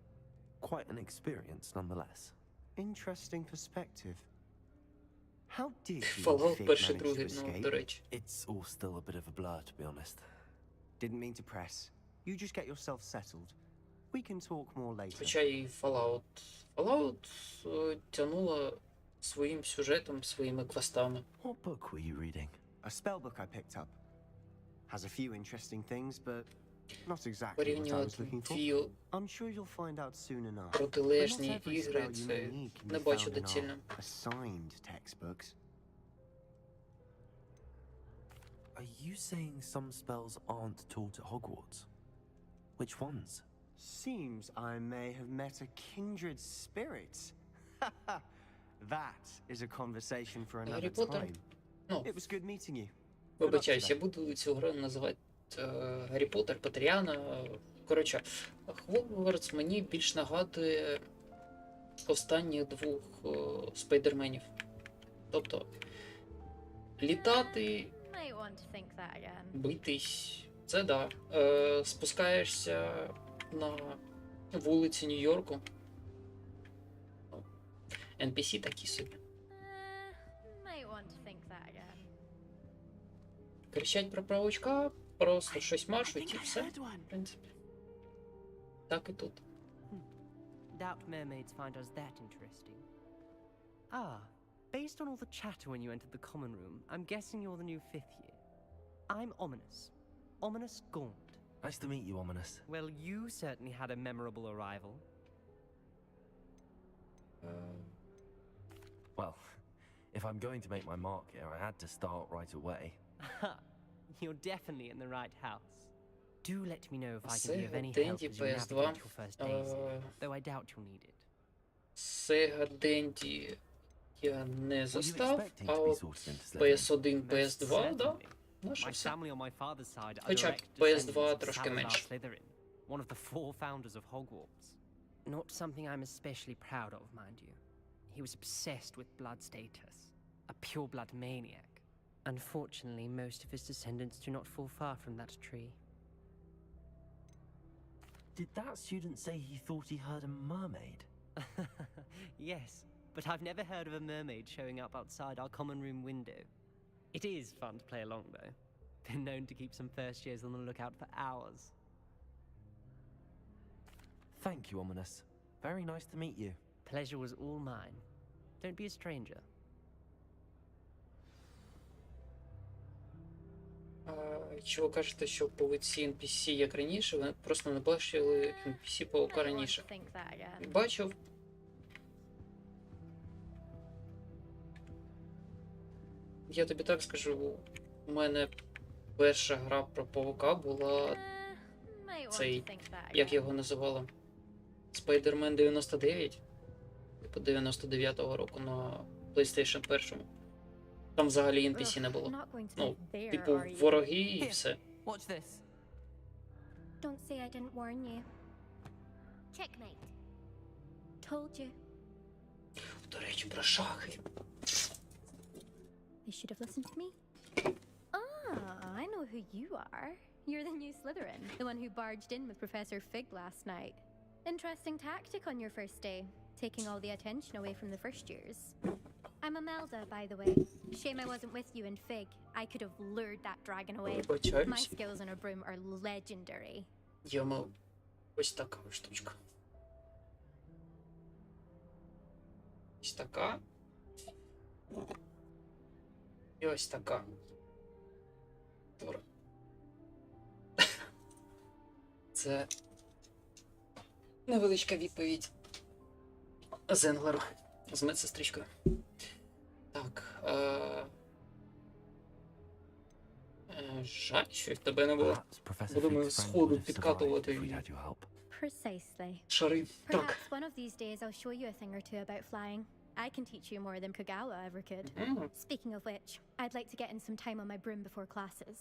quite an experience nonetheless. Interesting perspective. How did you Fallout Fig перший, manage to другий, ну, escape? до речі. It's all still a bit of a blur, to be honest. Didn't mean to press. You just get yourself settled. We can talk more later. Хоча і Fallout. Fallout тягнула своїм сюжетом, своїми квестами. What book were you reading? A spell book I picked up. Has a few interesting things, but not exactly what I Порівнювати was looking for. дві I'm sure you'll find out soon enough. протилежні But not every ігри, spell you це may need can не be бачу found in доцільним. our assigned textbooks. Are you saying some spells aren't taught at Hogwarts? Which ones? Seems I may have met a kindred spirit. That is a conversation for another Гаррі Поттер. time. Ну, It was good meeting you. вибачаюсь, я буду цю гру називати Гаррі Поттер, Патріана. Коротше, Хогвартс мені більш нагадує останніх двох спайдерменів. Тобто, літати, Might want to think that again. битись, це да. Спускаєшся на вулиці Нью-Йорку. NPC такі собі. Might want to think that again. Кричать про правочка, просто щось машуть і все, в принципі. Так і тут. Doubt mermaids find us that interesting. Ah, based on all the chatter when you entered the common room, I'm guessing you're the new 5th year. I'm Ominous. Ominous Gaunt. Nice to meet you, Ominous. Well, you certainly had a memorable arrival. Well, if I'm going to make my mark here, I had to start right away. Ha! You're definitely in the right house. Do let me know if I can Це be of any help Денді as you PS2. navigate your first days here, though I doubt you'll need it. Sega Денді я не Were you застав, expecting а to be от sorted into Slytherin? PS1, Most PS2, да. certainly. Ну що My все. family on my father's side are Хоча б direct PS2 descendants of трошки Salazar менше. Slytherin, one of the 4 founders of Hogwarts. Not something I'm especially proud of, mind you. He was obsessed with blood status, a pure-blood maniac. Unfortunately, most of his descendants do not fall far from that tree. Did that student say he thought he heard a mermaid? Yes, but I've never heard of a mermaid showing up outside our common room window. It is fun to play along, though. Been known to keep some first years on the lookout for hours. Thank you, Ominous. Very nice to meet you. Pleasure was all mine. Don't be a stranger. Чи ви кажете, що павуці NPC як раніше, ви просто не бачили NPC павука Might want раніше? to think that again. Бачив. Я тобі так скажу, у мене перша гра про павука була Might want цей, to think that як again. його називали? Spider-Man 99? Типу 99-го року на PlayStation 1. Там взагалі NPC не було. Not going to Ну, be there, типу, are you? вороги і Here. все. Watch this. Don't say I didn't warn you. Checkmate. Told you. До речі, про шахи. They should have listened to me. Ah, I know who you are. You're the new Slytherin, the one who barged in with Professor Fig last night. Interesting tactic on your first day, taking all the attention away from the first years. I'm Imelda, by the way. Shame I wasn't with you in Fig. I could have lured that dragon away. My Вибачаюсь. skills on a broom are legendary. Йому ось така штучка. Ось така. І ось така. Тора. Це невеличка відповідь Зенглеру з медсестричкою. Так. Жаль, що в тебе не було. Perhaps Professor Будемо Fig's friend сходу would have survived підкатувати if we'd had your help. Precisely. шари. Так. Perhaps one of these days I'll show you a thing or two about flying. I can teach you more than Kagawa ever could. Мгм. Speaking of which, I'd like to get in some time on my broom before classes.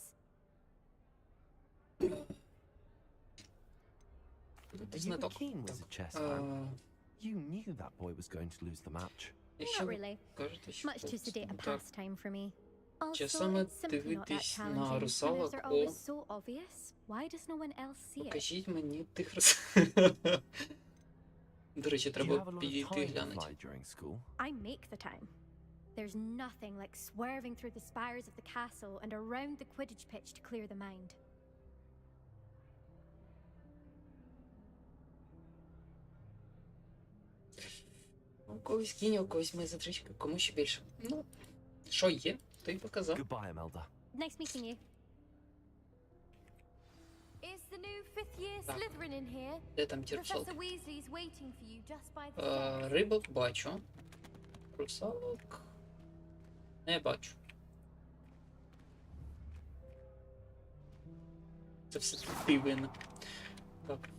Are you a keen wizard chess fan? You knew that boy was going to lose the match. Якщо Not ви really. кажете, що Much too sedate a так, pastime for me. Also, Часами it's simply not that дивитись на challenging. Manners русалок, are always о. so obvious. Why does no one else see it? покажіть мені тих рус. До речі, Do you треба have a lot of підійти time to глянути. fly during school? I make the time. There's nothing like swerving through the spires of the castle and around the Quidditch pitch to clear the mind. У когось кінь, у когось медсестричка, кому ще більше. Ну, що є, то й показав. Goodbye, Imelda. Nice meeting you. Is the new fifth-year Так. Slytherin in here? Де там ті русалки? Professor Weasley's waiting for you just by the stairs. Рибок бачу. Русалок не бачу. Це все ти винна. Так.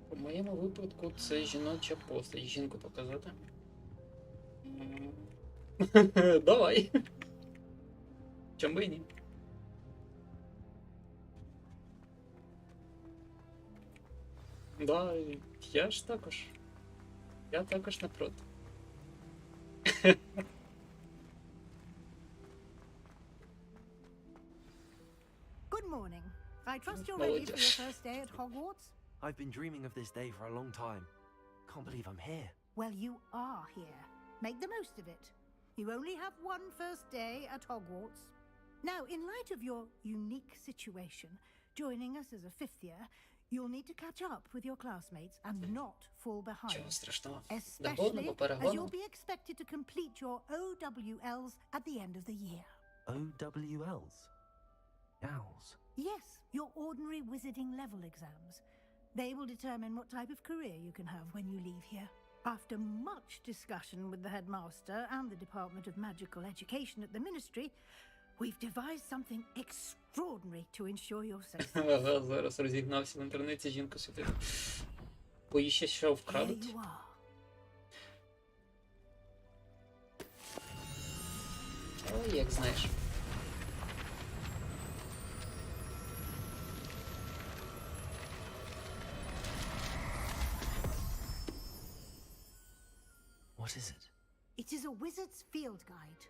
У моєму випадку це жіноча постать. Жінку показати. Давай. Чому би і ні? Да, я ж також. Я також не проти. Good morning. I trust you're ready for your first day at Hogwarts? I've been dreaming of this day for a long time. Can't believe I'm here. Well, you are here. Make the most of it. You only have one first day at Hogwarts. Now, in light of your unique situation, joining us as a fifth year, you'll need to catch up with your classmates and not fall behind. Чого страшного? Especially по as перегону. you'll be expected to complete your OWLs at the end of the year. OWLs? Owls. Yes, your ordinary wizarding level exams. They will determine what type of career you can have when you leave here. After much discussion with the headmaster and the Department of Magical Education at the Ministry, we've devised something extraordinary to ensure your success. Ага, зараз розігнався в інтернеті, жінку світить. Боїшся, що Here вкрадуть? you are. Ой, як знаєш. What is it? It is a wizard's field guide.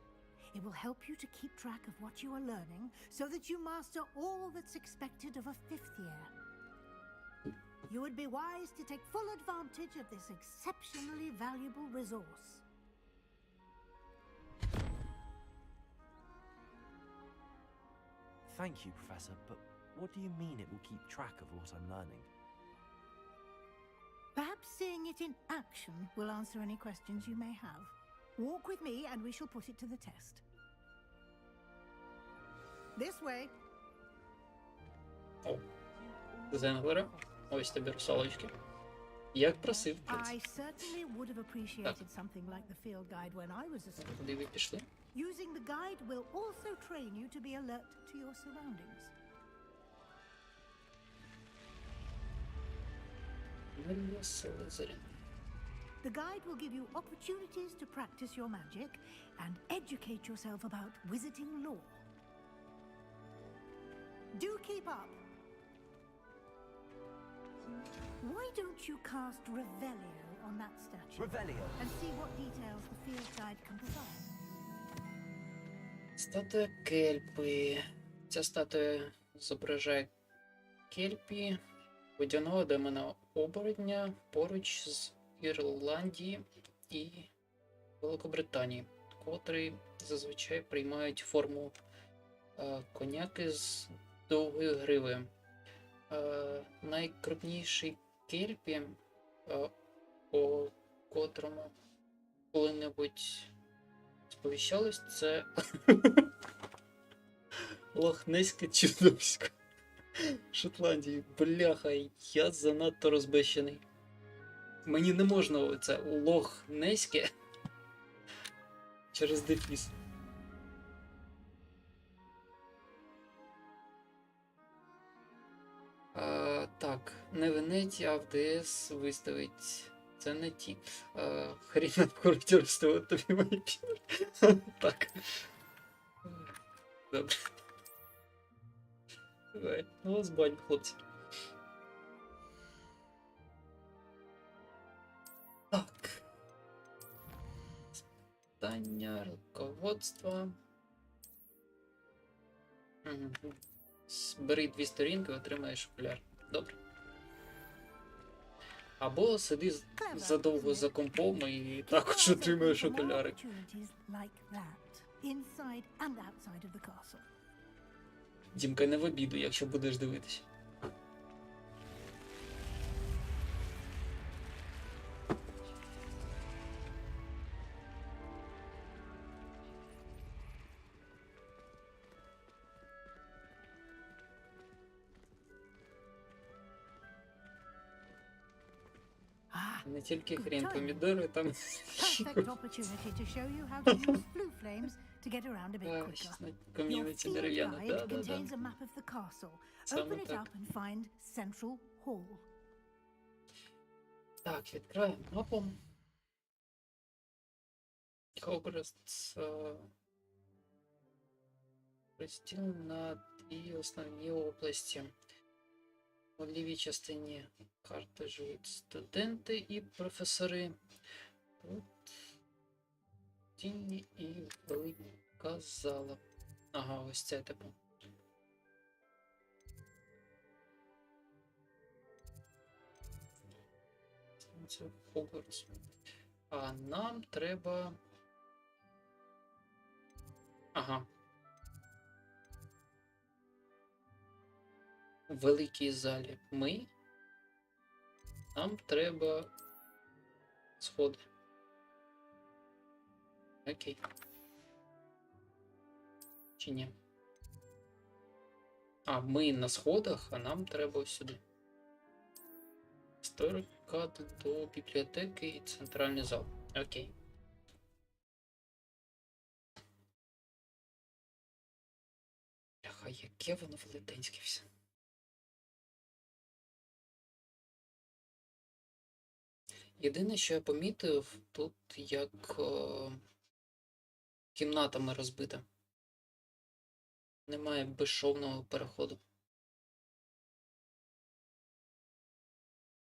It will help you to keep track of what you are learning so that you master all that's expected of a fifth year. You would be wise to take full advantage of this exceptionally valuable resource. Thank you, Professor, but what do you mean it will keep track of what I'm learning? Perhaps seeing it in action will answer any questions you may have. Walk with me and we shall put it to the test. This way. О, Зенглера. Ось тобі русалочки. Як просив, в I принципі. certainly would have appreciated something like the field guide when I was a student. Куди ви пішли? Using the guide will also train you to be alert to your surroundings. Мелья Слизерин. The guide will give you opportunities to practice your magic and educate yourself about wizarding lore. Do keep up. Why don't you cast Revelio on that statue? Revelio. And see what details the field guide can provide. Статуя Кельпи. Ця статуя зображає Кельпі, водяного демона оборотня поруч з Ірландії і Великобританії, котрі зазвичай приймають форму коняки з довгою гривою. Найкрупніший Кельпі, о котрому коли-небудь сповіщалось, це Лохнеське чудовисько Шотландії. Бляха, я занадто розбещений. Мені не можна оце Лохнеське через дефіс. Так, не Венеція, а в ДС виставить. Це не ті. Хріна в курті розставити тобі мої піни. Так. Добре. Давай, ну вас бань, хлопці. Так. Питання руководства. Збери 2 сторінки, отримаєш окуляр. Добре. Або сиди задовго за компом і також отримаєш окуляри. Дімка, не в обіду, якщо будеш дивитися. Не тільки хрін помідори, там Perfect opportunity to show you how to use blue flames to get around a bit quicker. Your ком'юніті field дерев'яне, guide да. contains a map of the castle. Саме Open it так. up and find Central Hall. Так, відкриваємо мапу. Хогвартс розділ на 2 основні області. У лівій частині карти живуть студенти і професори. Тут тінні і велика зала. Ага, ось це типу. Це Hogwarts. А нам треба... Ага. У великій залі ми. Нам треба сходи. Окей. Чи ні? А, ми на сходах, а нам треба ось сюди. Історика до бібліотеки і центральний зал. Окей. Бляха, яке воно велетенське все. Єдине, що я помітив, тут як кімнатами розбита. Немає безшовного переходу.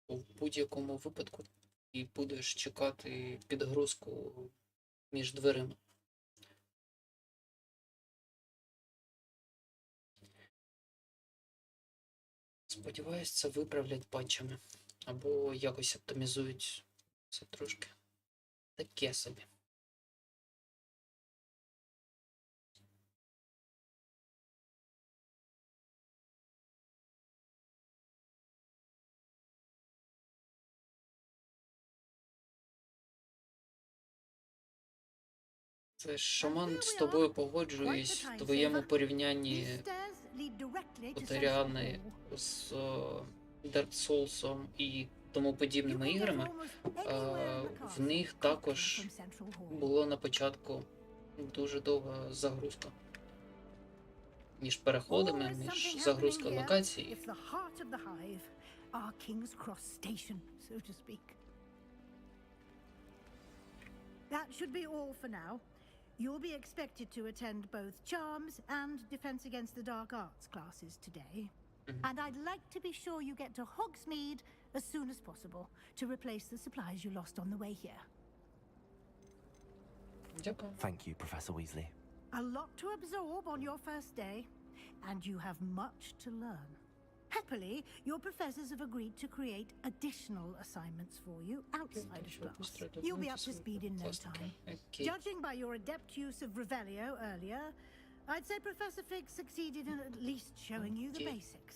В будь-якому випадку і будеш чекати підгрузку між дверима. Сподіваюсь, це виправлять патчами. Або якось оптимізують це трошки. Таке собі. Це шаман, з тобою погоджуюсь в твоєму порівнянні Дерев'яний з Dark Souls'ом і тому подібними іграми, в них також було на початку дуже довга загрузка. Між переходами, між загрузкою локацій. Our King's Cross station, so to speak. That should be all for now. You'll be expected to attend both Charms and Defense Against the Dark Arts classes today. And I'd like to be sure you get to Hogsmeade as soon as possible to replace the supplies you lost on the way here. Thank you, Professor Weasley. A lot to absorb on your first day, and you have much to learn. Happily, your professors have agreed to create additional assignments for you outside of class. You'll be up to speed in no time. Judging by your adept use of Revelio earlier, I'd say Professor Fig succeeded in at least showing you the basics.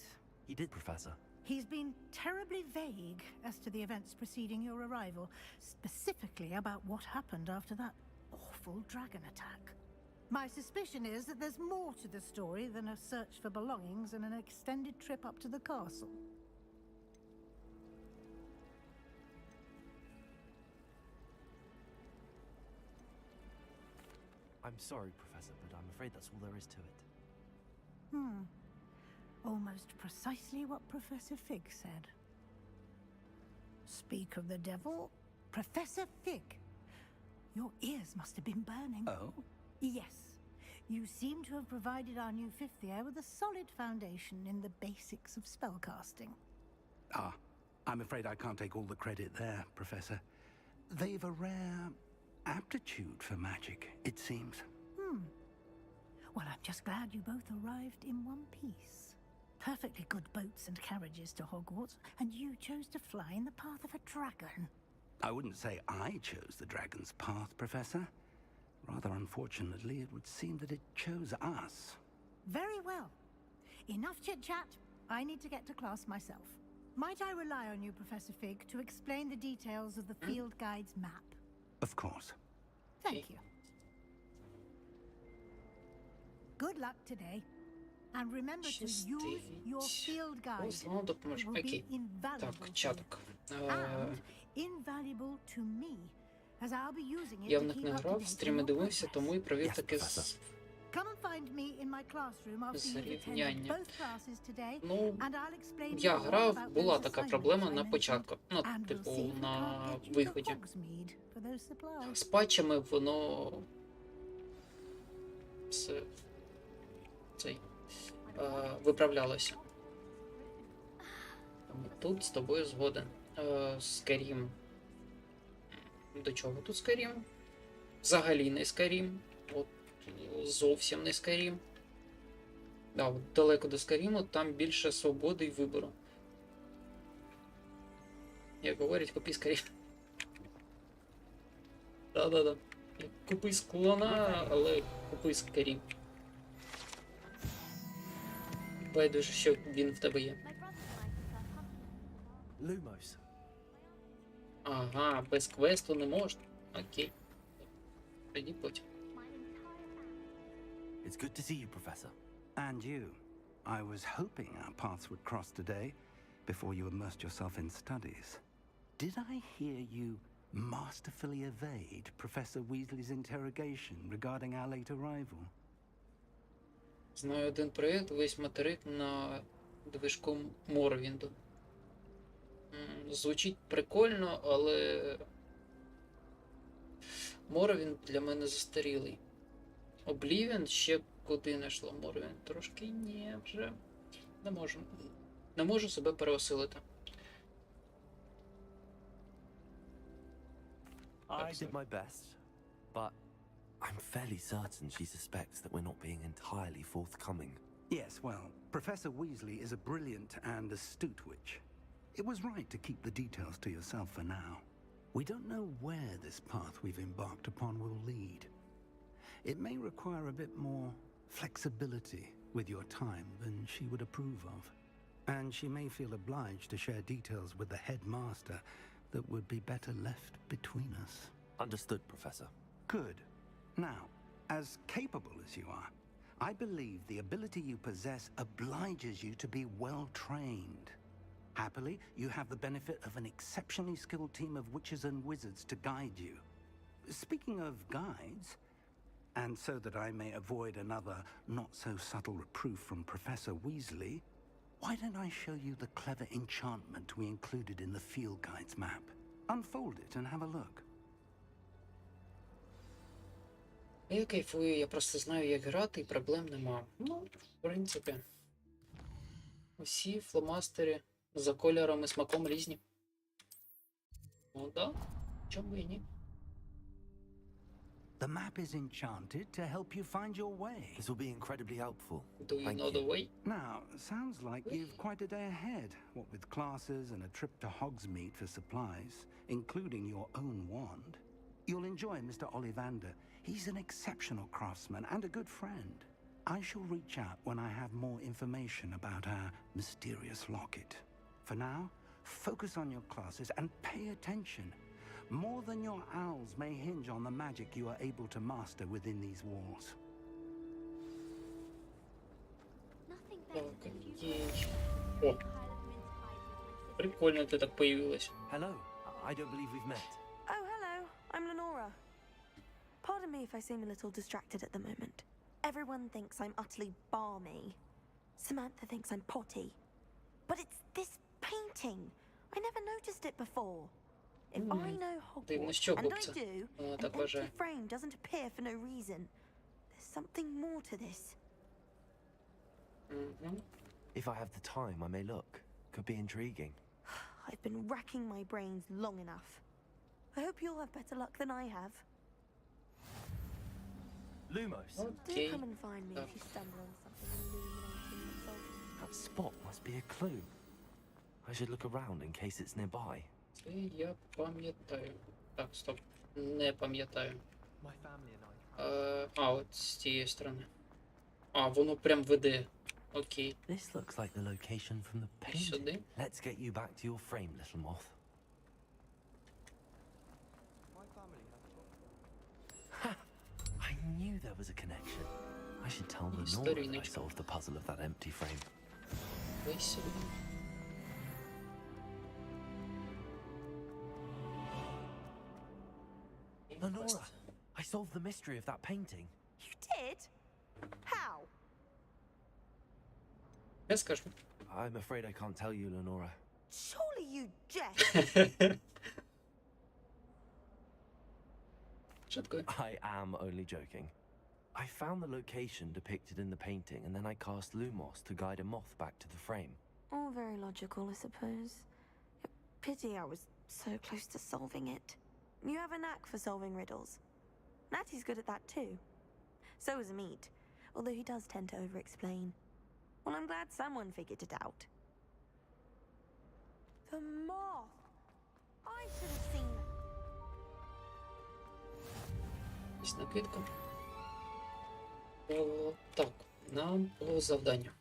He did, Professor. He's been terribly vague as to the events preceding your arrival, specifically about what happened after that awful dragon attack. My suspicion is that there's more to the story than a search for belongings and an extended trip up to the castle. I'm sorry, Professor, but I'm afraid that's all there is to it. Almost precisely what Professor Fig said. Speak of the devil, Professor Fig. Your ears must have been burning. Oh? Yes. You seem to have provided our new fifth year with a solid foundation in the basics of spellcasting. Ah, I'm afraid I can't take all the credit there, Professor. They've a rare aptitude for magic, it seems. Well, I'm just glad you both arrived in one piece. Perfectly good boats and carriages to Hogwarts, and you chose to fly in the path of a dragon. I wouldn't say I chose the dragon's path, Professor. Rather unfortunately, it would seem that it chose us. Very well. Enough chit-chat. I need to get to class myself. Might I rely on you, Professor Fig, to explain the details of the field guide's map? Of course. Thank you. Good luck today. And remember to use your field guide. It will be invaluable to you. And invaluable to me, as I'll be using it Я в to них keep не up to грав, date стріми on your дивився, тому і провів Yes, таке Professor. Come and find me in my classroom after you've attended Зрівняння. both classes today, Ну, and I'll explain я more грав, about була those така assignments проблема I на mentioned, початку. Ну, and we'll типу, see if we на can't get you to виході. Hogsmeade for those supplies. З патчами воно все виправлялося. Тому тут з тобою згоден. Скарім. До чого тут Скарім? Взагалі не Скарім. От зовсім не Скарім. Да, от далеко до Скаріму, там більше свободи і вибору. Як говорять, купи Скарім. Да-да-да. Купи склона, але купи Скарім. Байдуже, що він в тебе є. Lumos. Ага, без квесту не можна. Окей. Тоді потім. It's good to see you, Professor. And you. I was hoping our paths would cross today before you immersed yourself in studies. Did I hear you masterfully evade Professor Weasley's interrogation regarding our late arrival? Знаю один проєкт, весь материк на движку Морвінду. Звучить прикольно, але Морвінд для мене застарілий. Облівін ще куди не йшло. Морвінд трошки ні, вже не можу. Не можу себе переосилити. I did my best, but I'm fairly certain she suspects that we're not being entirely forthcoming. Yes, well, Professor Weasley is a brilliant and astute witch. It was right to keep the details to yourself for now. We don't know where this path we've embarked upon will lead. It may require a bit more flexibility with your time than she would approve of. And she may feel obliged to share details with the headmaster that would be better left between us. Understood, Professor. Good. Now, as capable as you are, I believe the ability you possess obliges you to be well trained. Happily, you have the benefit of an exceptionally skilled team of witches and wizards to guide you. Speaking of guides, and so that I may avoid another not-so-subtle reproof from Professor Weasley, why don't I show you the clever enchantment we included in the field guide's map? Unfold it and have a look. Я кайфую, я просто знаю, як грати, і проблем нема. Ну, в принципі. Усі фломастери за кольором і смаком різні. Ну да, чому б і ні? The map is enchanted to help you find your way. This will be incredibly helpful. Do you know the way? Now, sounds like you've quite a day ahead, what with classes and a trip to Hogsmeade for supplies, including your own wand. You'll enjoy Mr. Ollivander. He's an exceptional craftsman and a good friend. I shall reach out when I have more information about our mysterious locket. For now, focus on your classes and pay attention. More than your owls may hinge on the magic you are able to master within these walls. Nothing Так, better than if you окей. pile О, of mince pies with my sister. прикольно ти так появилась. Hello. I don't believe we've met. Oh, hello. I'm Lenora. Pardon me if I seem a little distracted at the moment. Everyone thinks I'm utterly balmy. Samantha thinks I'm potty. But it's this painting. I never noticed it before. If I know Дивно, Hogwarts, що and I хлопця. do, Вона an так empty вважає. frame doesn't appear for no reason. There's something more to this. Угу. If I have the time, I may look. Could be intriguing. I've been racking my brains long enough. I hope you'll have better luck than I have. Lumos. Do Окей. come and find me if you stumble on something illuminating or something. That spot must be a clue. I should look around in case it's nearby. Це я пам'ятаю. Так, стоп. Не пам'ятаю. От з цієї сторони. Воно прям веде. Окей. This looks like the location from the painting. Сюди. Let's get you back to your frame, little moth. Ha! I knew there was a connection. I should tell Lenora that I Історійничка. solved the puzzle of that empty frame. Весь сюди. Lenora, I solved the mystery of that painting. You did? How? Я скажу. I'm afraid I can't tell you, Lenora. Surely you jest. Шуткую. I am only joking. I found the location depicted in the painting, and then I cast Lumos to guide a moth back to the frame. All very logical, I suppose. Pity I was so close to solving it. You have a knack for solving riddles. Natty's good at that too. So is Amit, although he does tend to over-explain. Well, I'm glad someone figured it out. The moth! I should have seen that. Ось накидка. Так, нам по завданню.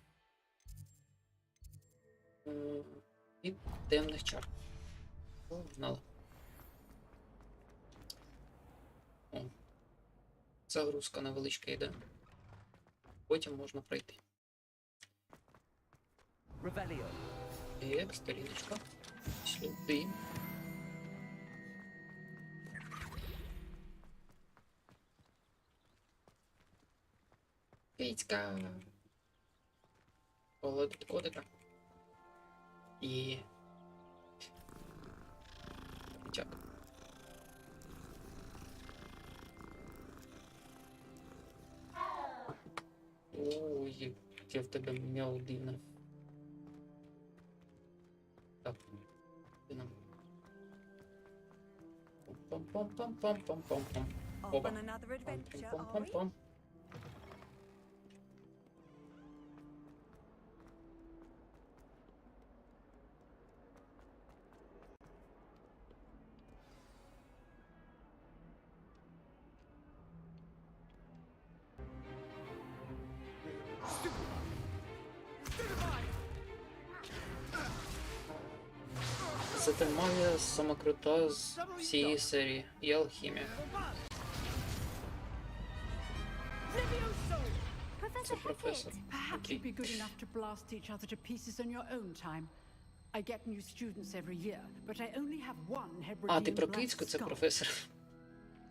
Від темних чар. Погнали. О, загрузка невеличка йде. Потім можна пройти. Revelio. Так, сторіночка. Сюди. Петька. Погодить кодика. І... Чак. Ой, яке в тебе мяу дивне. Так. Ти нам. Пам-пам-пам-пам-пам-пам. Off on another adventure, are we? Пам-пам-пам-пам. Це магія сама крута з всієї серії. І алхімія. Professor Professor. Hackett. Perhaps you'd be good enough to blast each other to pieces on your own time. I get new students every year, but I only have one А, ти Hebridean про black Кицьку, це skull. професор.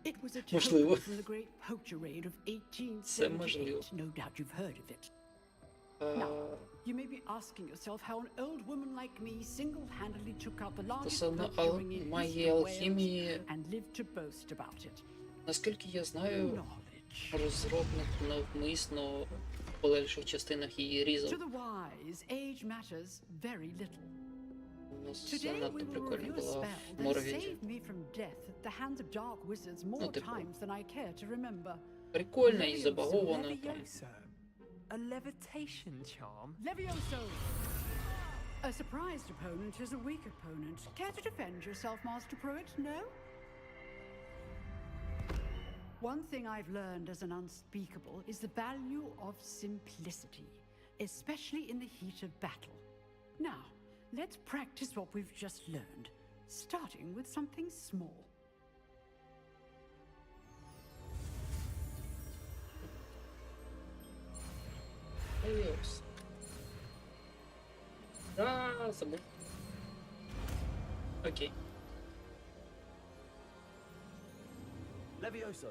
It was a Можливо. token from the great poacher raid of Це можливо. 1878. No doubt you've heard of it. Now, you may be asking yourself how an old woman like me single-handedly took out the largest Стосовно poacher ring in магії Eastern Wales алхімії, and lived to boast about it. наскільки я знаю, Knowledge. розробник навмисно в подальших частинах її To різав. the wise, age matters very little. Це Today we надто will прикольно review a було spell в that Моровіді. saved me from death at the hands of dark wizards more типу. times than I care to remember. Прикольно і забаговано там. Levioso. A levitation charm? Levioso! A surprised opponent is a weak opponent. Care to defend yourself, Master Pruitt? No? One thing I've learned as an unspeakable is the value of simplicity, especially in the heat of battle. Now, let's practice what we've just learned, starting with something small. Левіус. Забув. Окей. Levioso.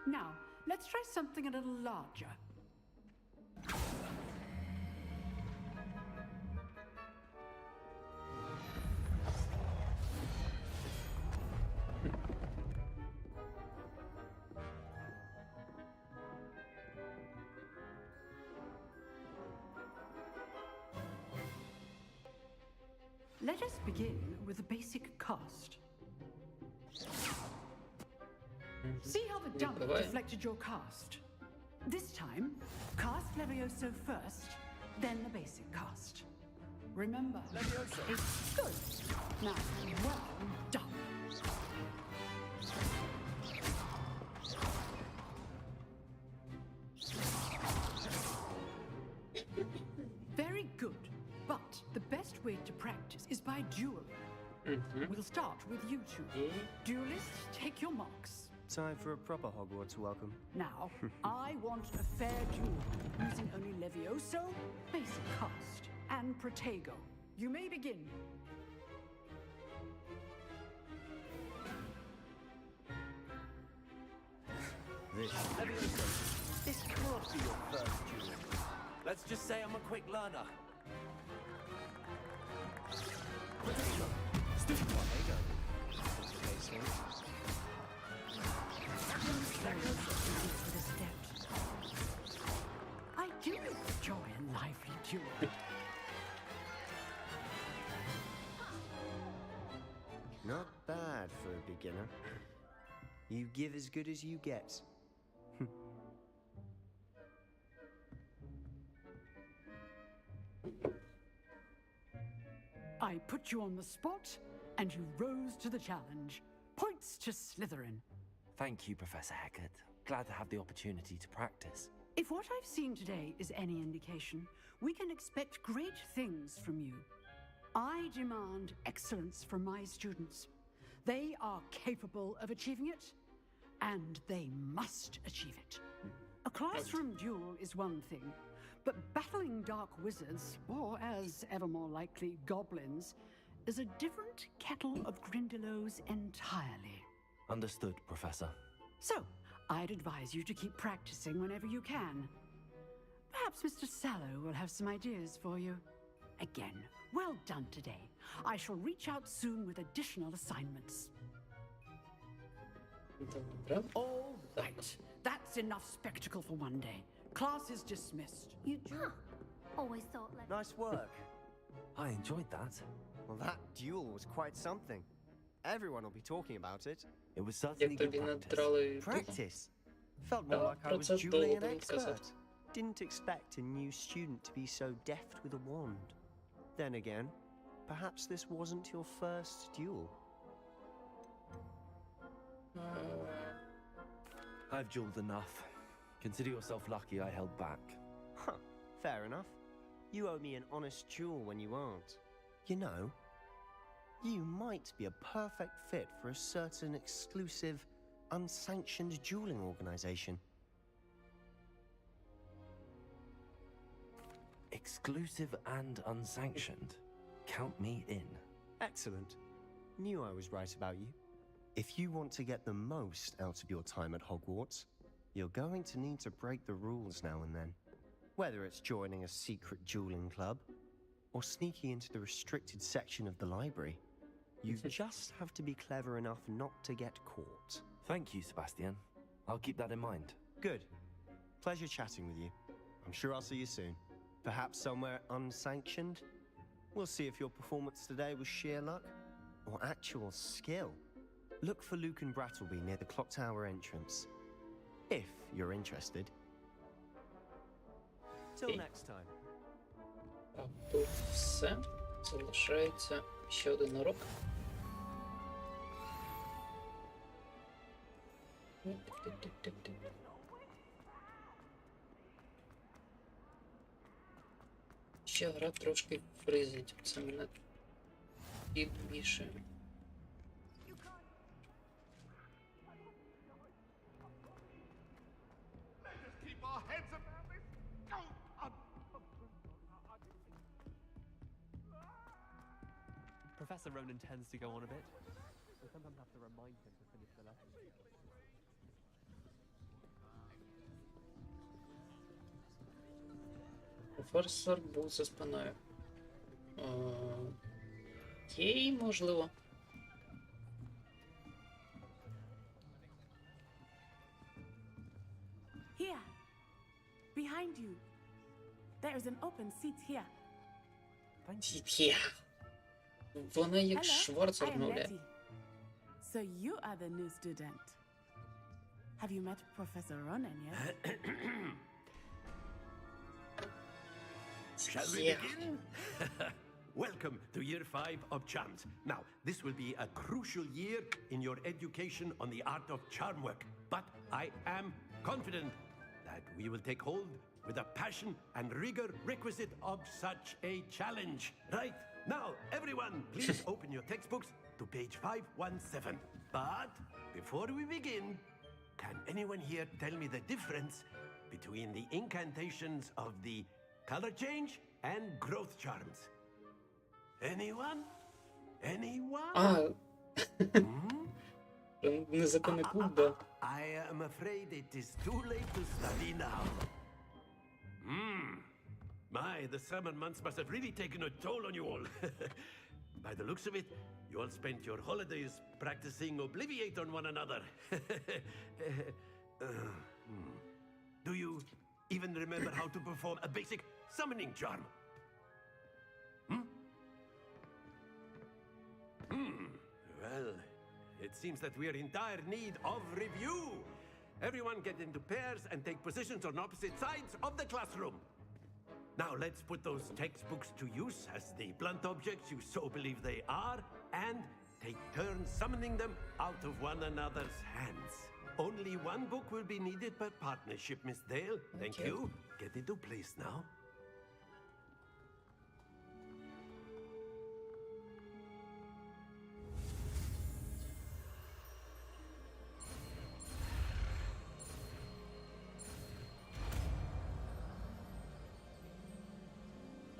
Now, let's try something a little larger. Let us begin with a basic cast. See how the dummy Давай. deflected your cast? This time, cast Levioso first, then the basic cast. Remember, Levioso. it's good. Now, well done. Very good. But the best way to practice is by dueling. We'll start with you two. Duelists, take your marks. Time for a proper Hogwarts welcome. Now, I want a fair duel, using only Levioso, basic cast, and Protego. You may begin. Levioso. This can't be your first duel. Let's just say I'm a quick learner. Protego. Stupid one. I do enjoy a lively duel. Not bad for a beginner. You give as good as you get. I put you on the spot, and you rose to the challenge. Points to Slytherin. Thank you, Professor Hecat. Glad to have the opportunity to practice. If what I've seen today is any indication, we can expect great things from you. I demand excellence from my students. They are capable of achieving it, and they must achieve it. A classroom duel is one thing, but battling dark wizards, or as ever more likely, goblins, is a different kettle of Grindylows entirely. Understood, Professor. So, I'd advise you to keep practicing whenever you can. Perhaps Mr. Sallow will have some ideas for you. Again, well done today. I shall reach out soon with additional assignments. All right. That's enough spectacle for one day. Class is dismissed. You drew. Always thought like Nice work. I enjoyed that. Well, that duel was quite something. Everyone will be talking about it. It was certainly Як good тобі practice. надрали Practice? Felt more Да, like I was процент dueling an долларов expert. сказать. Didn't expect a new student to be so deft with a wand. Then again, perhaps this wasn't your first duel. I've dueled enough. Consider yourself lucky I held back. Huh, fair enough. You owe me an honest duel when you aren't. You know, you might be a perfect fit for a certain exclusive, unsanctioned dueling organization. Exclusive and unsanctioned. Count me in. Excellent. Knew I was right about you. If you want to get the most out of your time at Hogwarts, you're going to need to break the rules now and then. Whether it's joining a secret dueling club, or sneaking into the restricted section of the library, you just have to be clever enough not to get caught. Thank you, Sebastian. I'll keep that in mind. Good. Pleasure chatting with you. I'm sure I'll see you soon. Perhaps somewhere unsanctioned? We'll see if your performance today was sheer luck or actual skill. Look for Luke and Brattleby near the clock tower entrance, if you're interested. Till next time. Так, тут все. Залишається ще один урок. Ще гра трошки фризить. Це мене підбільшує. Professor Ronan tends to go on a bit. We sometimes have to remind him to finish the lesson. Професор був за спиною. Окей, можливо. Here, behind you. There is an open seat here. Є. Вона як Hello, Шварц I am розмовляє. Letty. So you are the new student. Have you met Professor Ronan yet? Shall we begin? Welcome to year 5 of charms. Now, this will be a crucial year in your education on the art of charm work. But I am confident that we will take hold with the passion and rigor requisite of such a challenge. Right, now, everyone, please open your textbooks to page 517. But before we begin, can anyone here tell me the difference between the incantations of the color change and growth charms? Anyone? Anyone? Незаконний клуб, да. I am afraid it is too late to study now. My, the summer months must have really taken a toll on you all. By the looks of it, you all spent your holidays practicing Obliviate on one another. Do you even remember how to perform a basic summoning charm? Well, it seems that we are in dire need of review. Everyone get into pairs and take positions on opposite sides of the classroom. Now let's put those textbooks to use as the blunt objects you so believe they are, and take turns summoning them out of one another's hands. Only one book will be needed per partnership, Miss Dale. Thank you. Get into place now.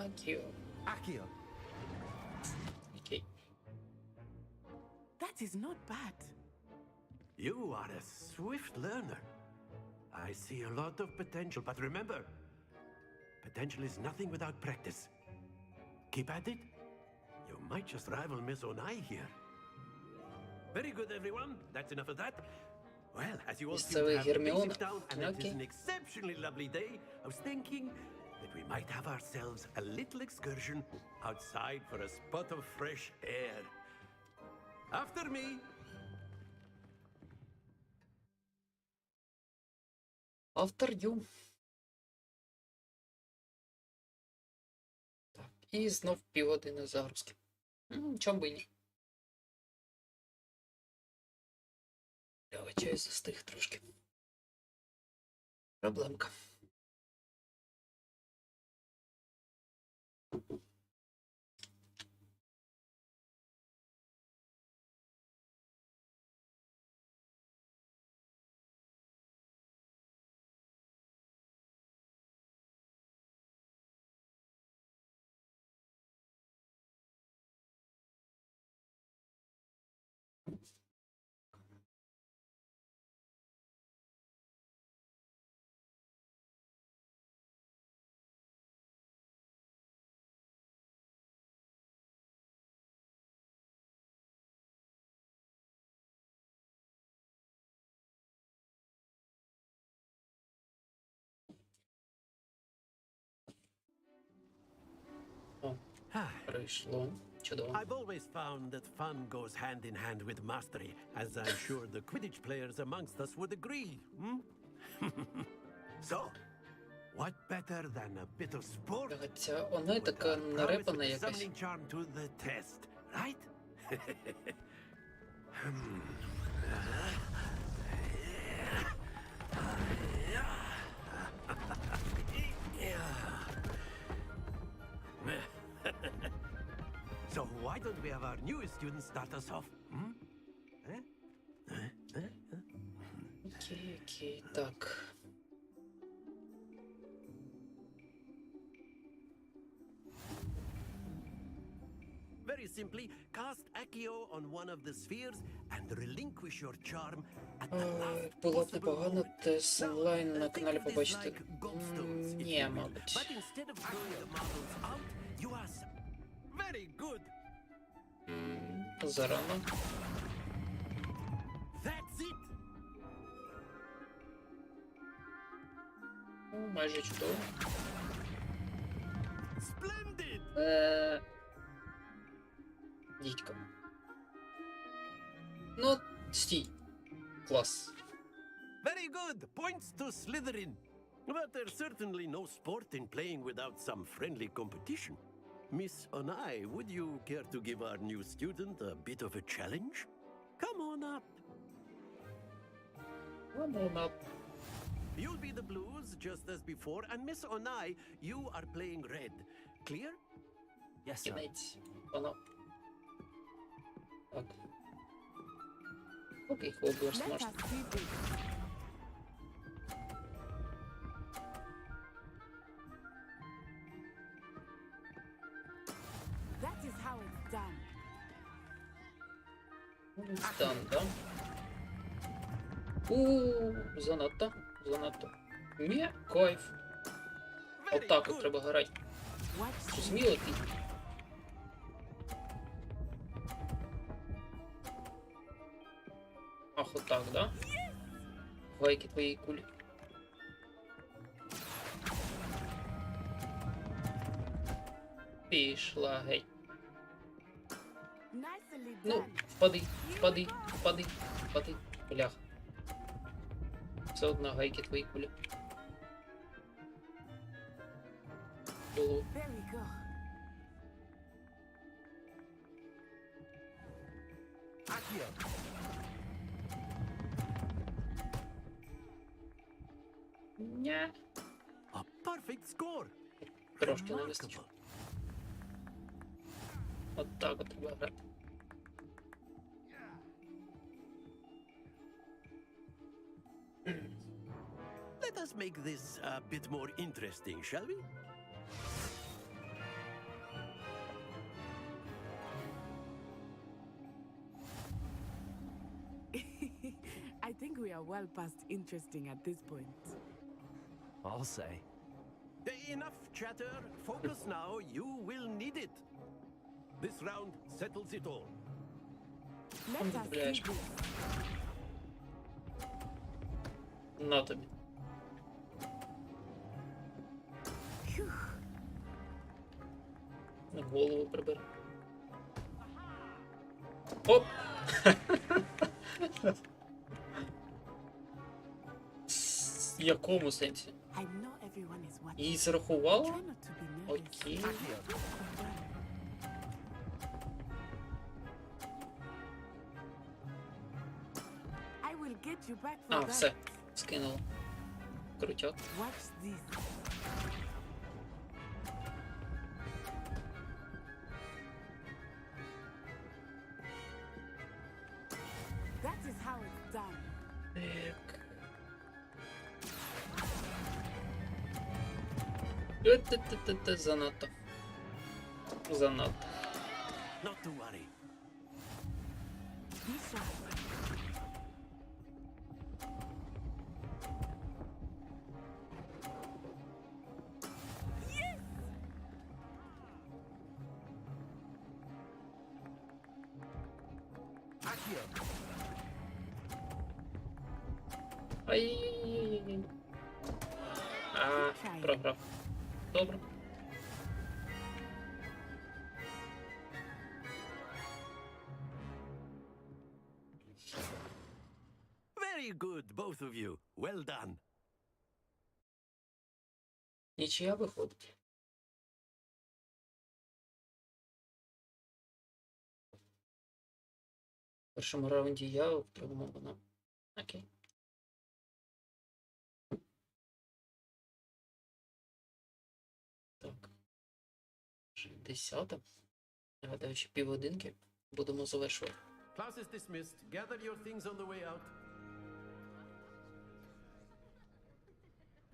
Акіо. Accio. Окей. That is not bad. You are a swift learner. I see a lot of potential, but remember, potential is nothing without practice. Keep at it. You might just rival Miss Onai here. Very good, everyone. That's enough of that. Well, as you all seem to have the basics down, and it is an exceptionally lovely day, I was thinking that we might have ourselves a little excursion outside for a spot of fresh air. After me. After you. Так, і знов півгодини загрузки. Чом би ні. Чаю застиг трошки. Проблемка. Пройшло. Чудово. I've always found that fun goes hand in hand with mastery, as I'm sure the Quidditch players amongst us would agree. So, what better than a bit of sport? Хоча вона така нарепана якась. Summoning charm to the test, right? So why don't we have our newest student start us off? Окей, так. Very simply, cast Accio on one of the spheres and relinquish your charm at the last Було б непогано тест онлайн на каналі побачити. Ні, мабуть. But instead of throwing the marbles out, you ask. Very good. Зарано. That's it. Майже чудово. Splendid. Дідько. Ну, стій. Клас. Very good. Points to Slytherin. But there's certainly no sport in playing without some friendly competition. Miss Onai, would you care to give our new student a bit of a challenge? Come on up. Come on up. You'll be the blues just as before, and Miss Onai, you are playing red. Clear? Yes, sir. Кінець. Воно. Так. Окей, Хогвартс Let можна. us see this. That is how it's done. Стан, да? Занадто. Занадто. Ні, кайф. Отак от треба грати. Що сміло ти? Ах, отак, да? Гайки твоєї кулі. Пішла геть. Nicely Ну, done. впади, впади, впади, впади. Бляха. Все одно гайки твої кулі. Було. There we go. Accio. Ня. A perfect score. Трошки не вистачило. От так от треба грати. Let us make this a bit more interesting, shall we? I think we are well past interesting at this point. I'll say. Enough chatter. Focus now. You will need it. This round settles it all. Let us see Бляшка. this. На тобі. Phew. На голову прибери. Оп! В якому сенсі? I know everyone is watching. Її зарахувало? Try not to be nervous. Окей. I will get you back for А, that. все. Скинуло. Крутяк. Watch this. That is how it's done. Так. Занадто. Занадто. Not to worry. Be sharp. Yes! Accio. Ай-яй-яй-яй. А, програв. Добре. Very good, both of you. Well done. Нічия виходить. В першому раунді я, в другому вона. Окей. Так. Вже 10. Нагадаю, ще півгодинки. Будемо завершувати. Class is dismissed. Gather your things on the way out.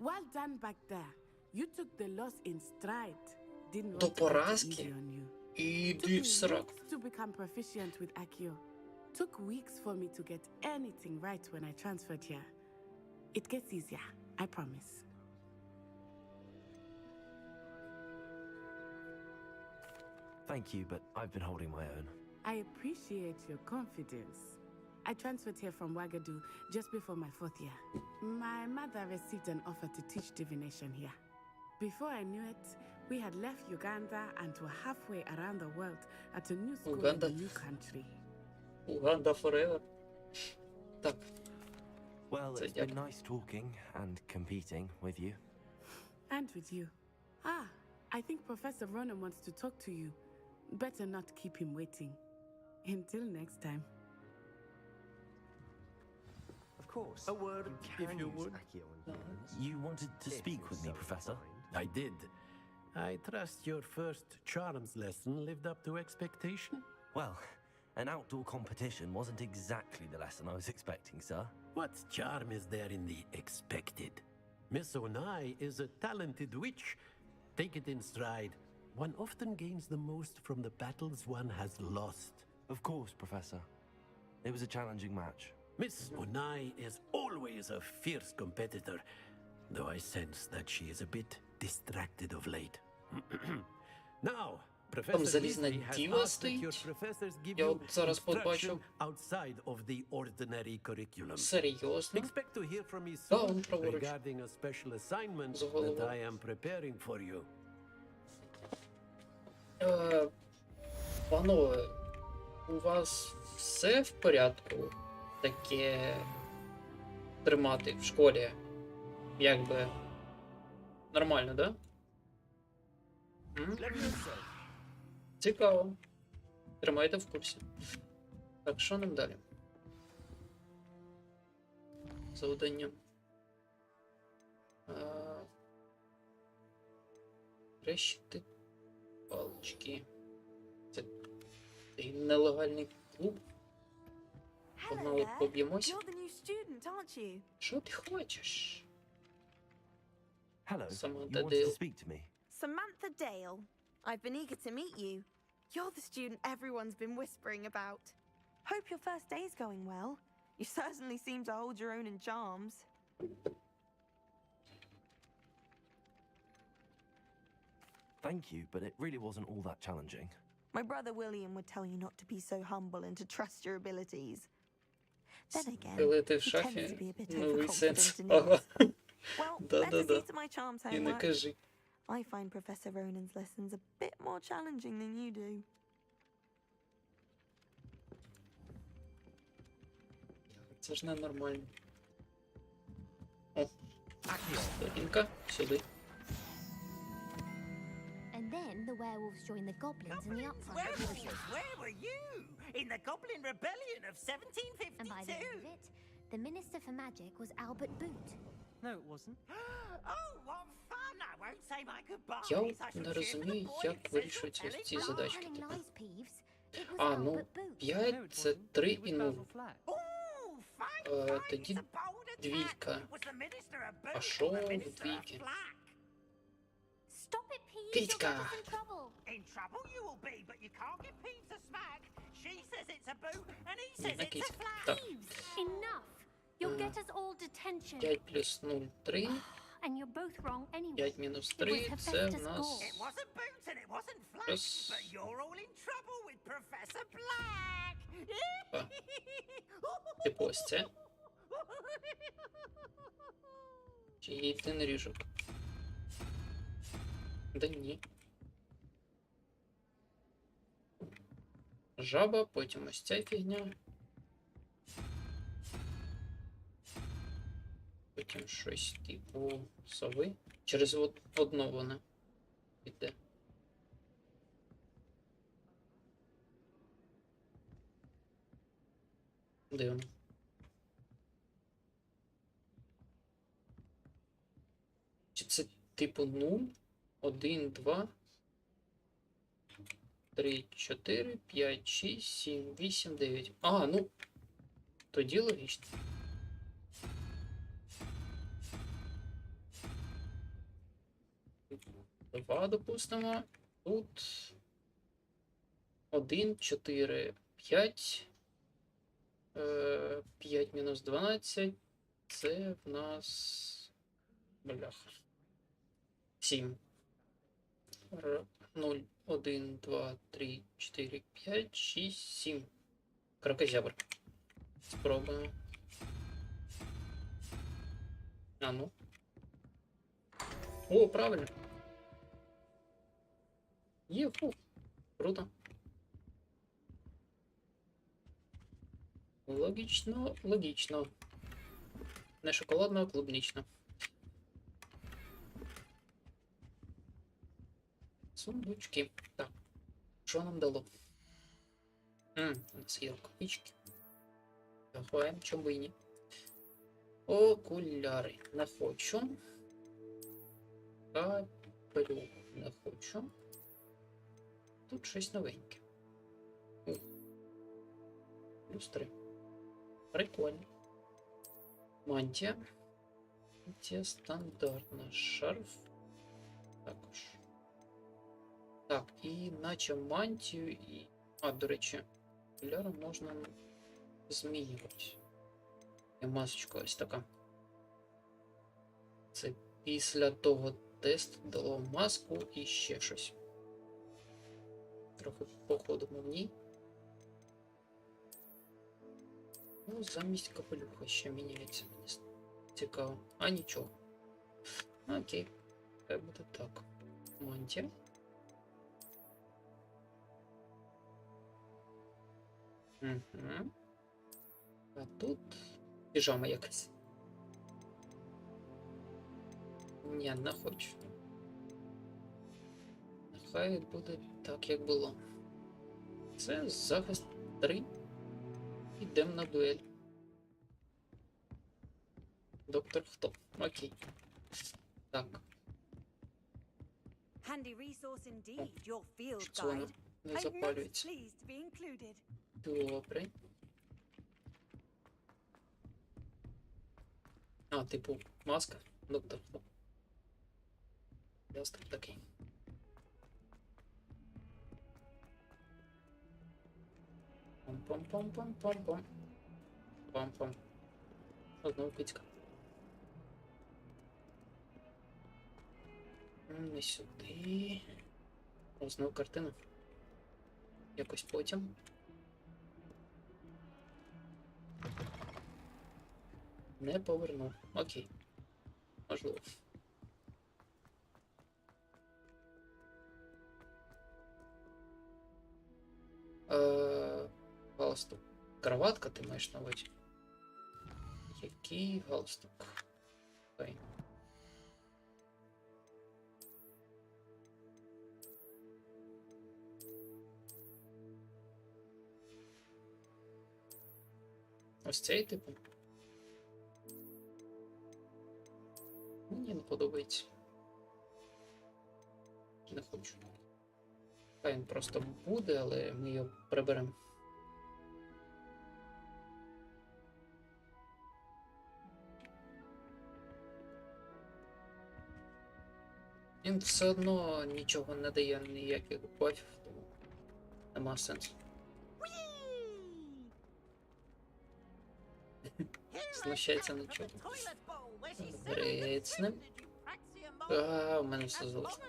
Well done back there. You took the loss in stride. Didn't До want to make it поразки? easy on you. Іди Took в me сраку. weeks to become proficient with Accio. Took weeks for me to get anything right when I transferred here. It gets easier, I promise. Thank you, but I've been holding my own. I appreciate your confidence. I transferred here from Wagadu just before my 4th year. My mother received an offer to teach divination here. Before I knew it, we had left Uganda and were halfway around the world at a new school in a new country. Uganda forever. Так. Well, So, it's been nice talking and competing with you. And with you. Ah, I think Professor Ronan wants to talk to you. Better not keep him waiting. Until next time. Of course. A word, if you would. You wanted to speak with me, Professor? I did. I trust your first charms lesson lived up to expectation? Well, an outdoor competition wasn't exactly the lesson I was expecting, sir. What charm is there in the expected? Miss Onai is a talented witch. Take it in stride. One often gains the most from the battles one has lost. Of course, Professor. It was a challenging match. Miss Onai is always a fierce competitor, though I sense that she is a bit distracted of late. Now, Там Professor залізна Weasley has діва asked that стоїть. your professors give Я you от зараз instruction побачив. outside of the ordinary curriculum. Серйозно? Expect to hear from me Да, soon он праворуч. regarding a special assignment За that головою. I am preparing for you. Панове, у вас все в порядку? Таке тримати в школі? Якби нормально, да? М? Цікаво. Тримайте в курсі. Так, що нам далі? Завдання. Хрещити палички. Це нелегальний клуб. Погнали, поб'ємося. You're the new student, aren't you? Що ти хочеш? Hello. Samantha You wanted to Dale. speak to me? Samantha Dale. I've been eager to meet you. You're the student everyone's been whispering about. Hope your first day's going well. You certainly seem to hold your own in charms. Thank you, but it really wasn't all that challenging. My brother William would tell you not to be so humble and to trust your abilities. Then again, Стрілити в he tends to шахи be a bit новий сенс. overconfident in his. Ага. Well, let's Да-да-да. see to my charms І не homework. кажи. I find Professor Ronan's lessons a bit more challenging than you do. Це ж ненормально. О, сторінка, сюди. And then the werewolves joined the goblins in the upfront. Where were you? In the Goblin Rebellion of 1752? And by the end of it, the Minister for Magic was Albert Boot. No, it wasn't. Oh, what fun! I won't say my goodbyes. Я I от shall не cheer for the розумію, boys як at вирішуються Central ці Telegraph. задачки. Telling lies, Peeves. It was А, ну, Albert Boot. 5 це 3 і 0. Oh, fine, Тоді it's a bold attack. двійка. Was the Minister a А boot що or the в Minister a двійки? flack? Stop it, Peeves. Китька. You'll get us in trouble. In trouble you will be, but you can't give Peeves a smack. She says it's a boot, and he says На it's a китька. flack. Так. Enough. You'll get us all detention. 5 плюс 0 – 3. And you're both wrong anyway. 5 мінус It 3 was це в Hephaestus' нас gore. It wasn't boot and it wasn't flack, Yes. but you're all in trouble with Professor Black. типу ось це. Чи є один ріжок? Да ні. Жаба, потім ось ця фігня. потім щось типу сови. Через одно вона піде. Дивно. Чи це типу 0, 1, 2, 3, 4, 5, 6, 7, 8, 9. А, ну, тоді логічно. Два, допустимо. Тут 1, 4, 5. 5 мінус 12. Це в нас... Бляха. 7. 0, 1, 2, 3, 4, 5, 6, 7. Кракозябр. Спробуємо. А ну. О, правильно. Єху. Круто. Логічно, логічно. Не шоколадно, а клубнично. Сундучки. Так. Що нам дало? У нас є рукавички. Ховаємо, чому би і ні. Окуляри. Не хочу. Капелюх. Не хочу. Тут щось новеньке. Плюс 3. Прикольно. Мантія. Мантія стандартна. Шарф. Також. Так, і наче мантію і... А, до речі, окуляри можна змінювати. І масочка ось така. Це після того тесту дало маску і ще щось. Трохи походимо в ній. Ну, замість капелюха ще міняється. Мені цікаво. А, нічого. Окей. Хай буде так. Мантія. Угу. А тут піжама якась. Ні, не хочу. Нехай буде так, як було. Це захист 3. Йдемо на дуель. Доктор хто? Окей. Так. Handy resource indeed, your field Що воно guide. не I'm most запалюється? pleased to be included. Добре. А, типу, маска? Доктор хто? Ясно такий. Пам-пам-пам-пам-пам-пам. Пам-пам. Знову кицька. Не сюди. О, знову картина. Якось потім. Не поверну. Окей. Можливо. Галстук. Кроватка ти маєш на увазі? Який галстук? Окей. Ось цей типу. Мені не подобається. Не хочу. Хай він просто буде, але ми його приберемо. Він все одно нічого не дає, ніяких бафів, тому нема сенсу. Знущається на чому. Грецнем. А, у мене все золото.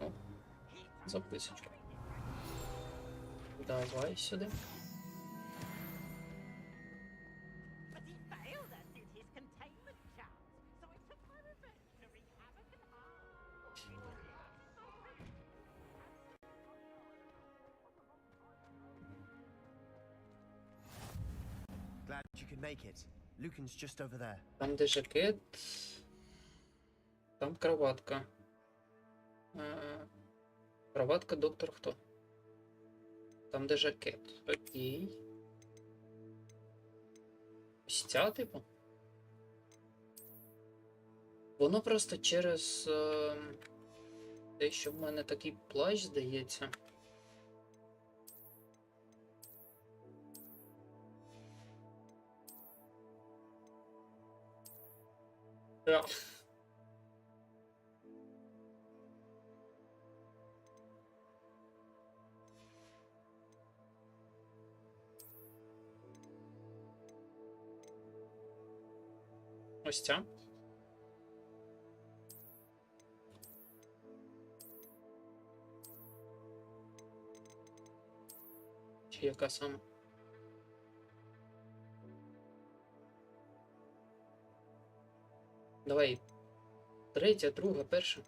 О, записочку. Давай сюди. could make it. Lucan's just over there. Там, де жакет, там кроватка. Кроватка доктор хто? Там, де жакет. Окей. Ось ця, типу? Воно просто через те, що в мене такий плащ, здається. Ось ця. Чи яка саме? Давай. Третя, друга, перша.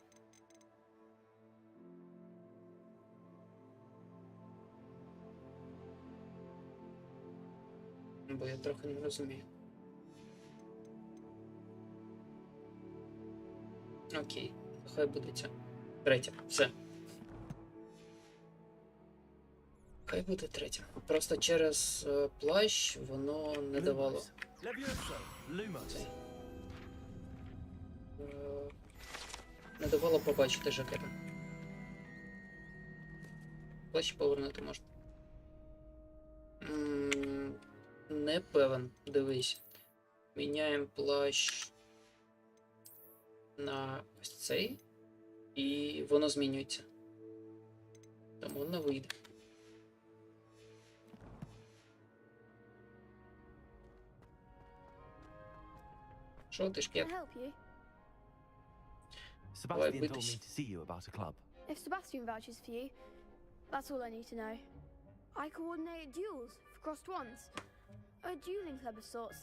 Бо я трохи не розумію. Окей, хай буде ця. Третя, все. Хай буде третя. Просто через плащ воно не давало. Цей. Не давало побачити жакета. Плащ повернути можна. Не певен, дивись. Міняємо плащ на ось цей, і воно змінюється. Тому не вийде. Що ти шкет? Sebastian told me to see you about a club. If Sebastian vouches for you, that's all I need to know. I coordinate duels for crossed wands. A dueling club of sorts.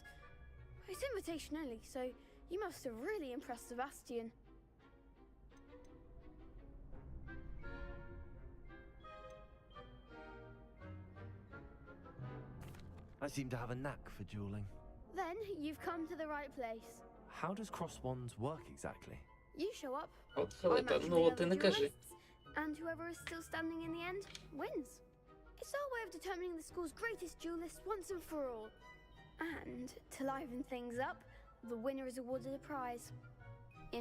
It's invitation only, so you must have really impressed Sebastian. I seem to have a knack for dueling. Then you've come to the right place. How does cross wands work exactly? You show up. От I Хелета, match ну the от і other не кажи. duelists, and whoever is still standing in the end wins. It's our way of determining the school's greatest duelist once and for all. And to liven things up, the winner is awarded a prize.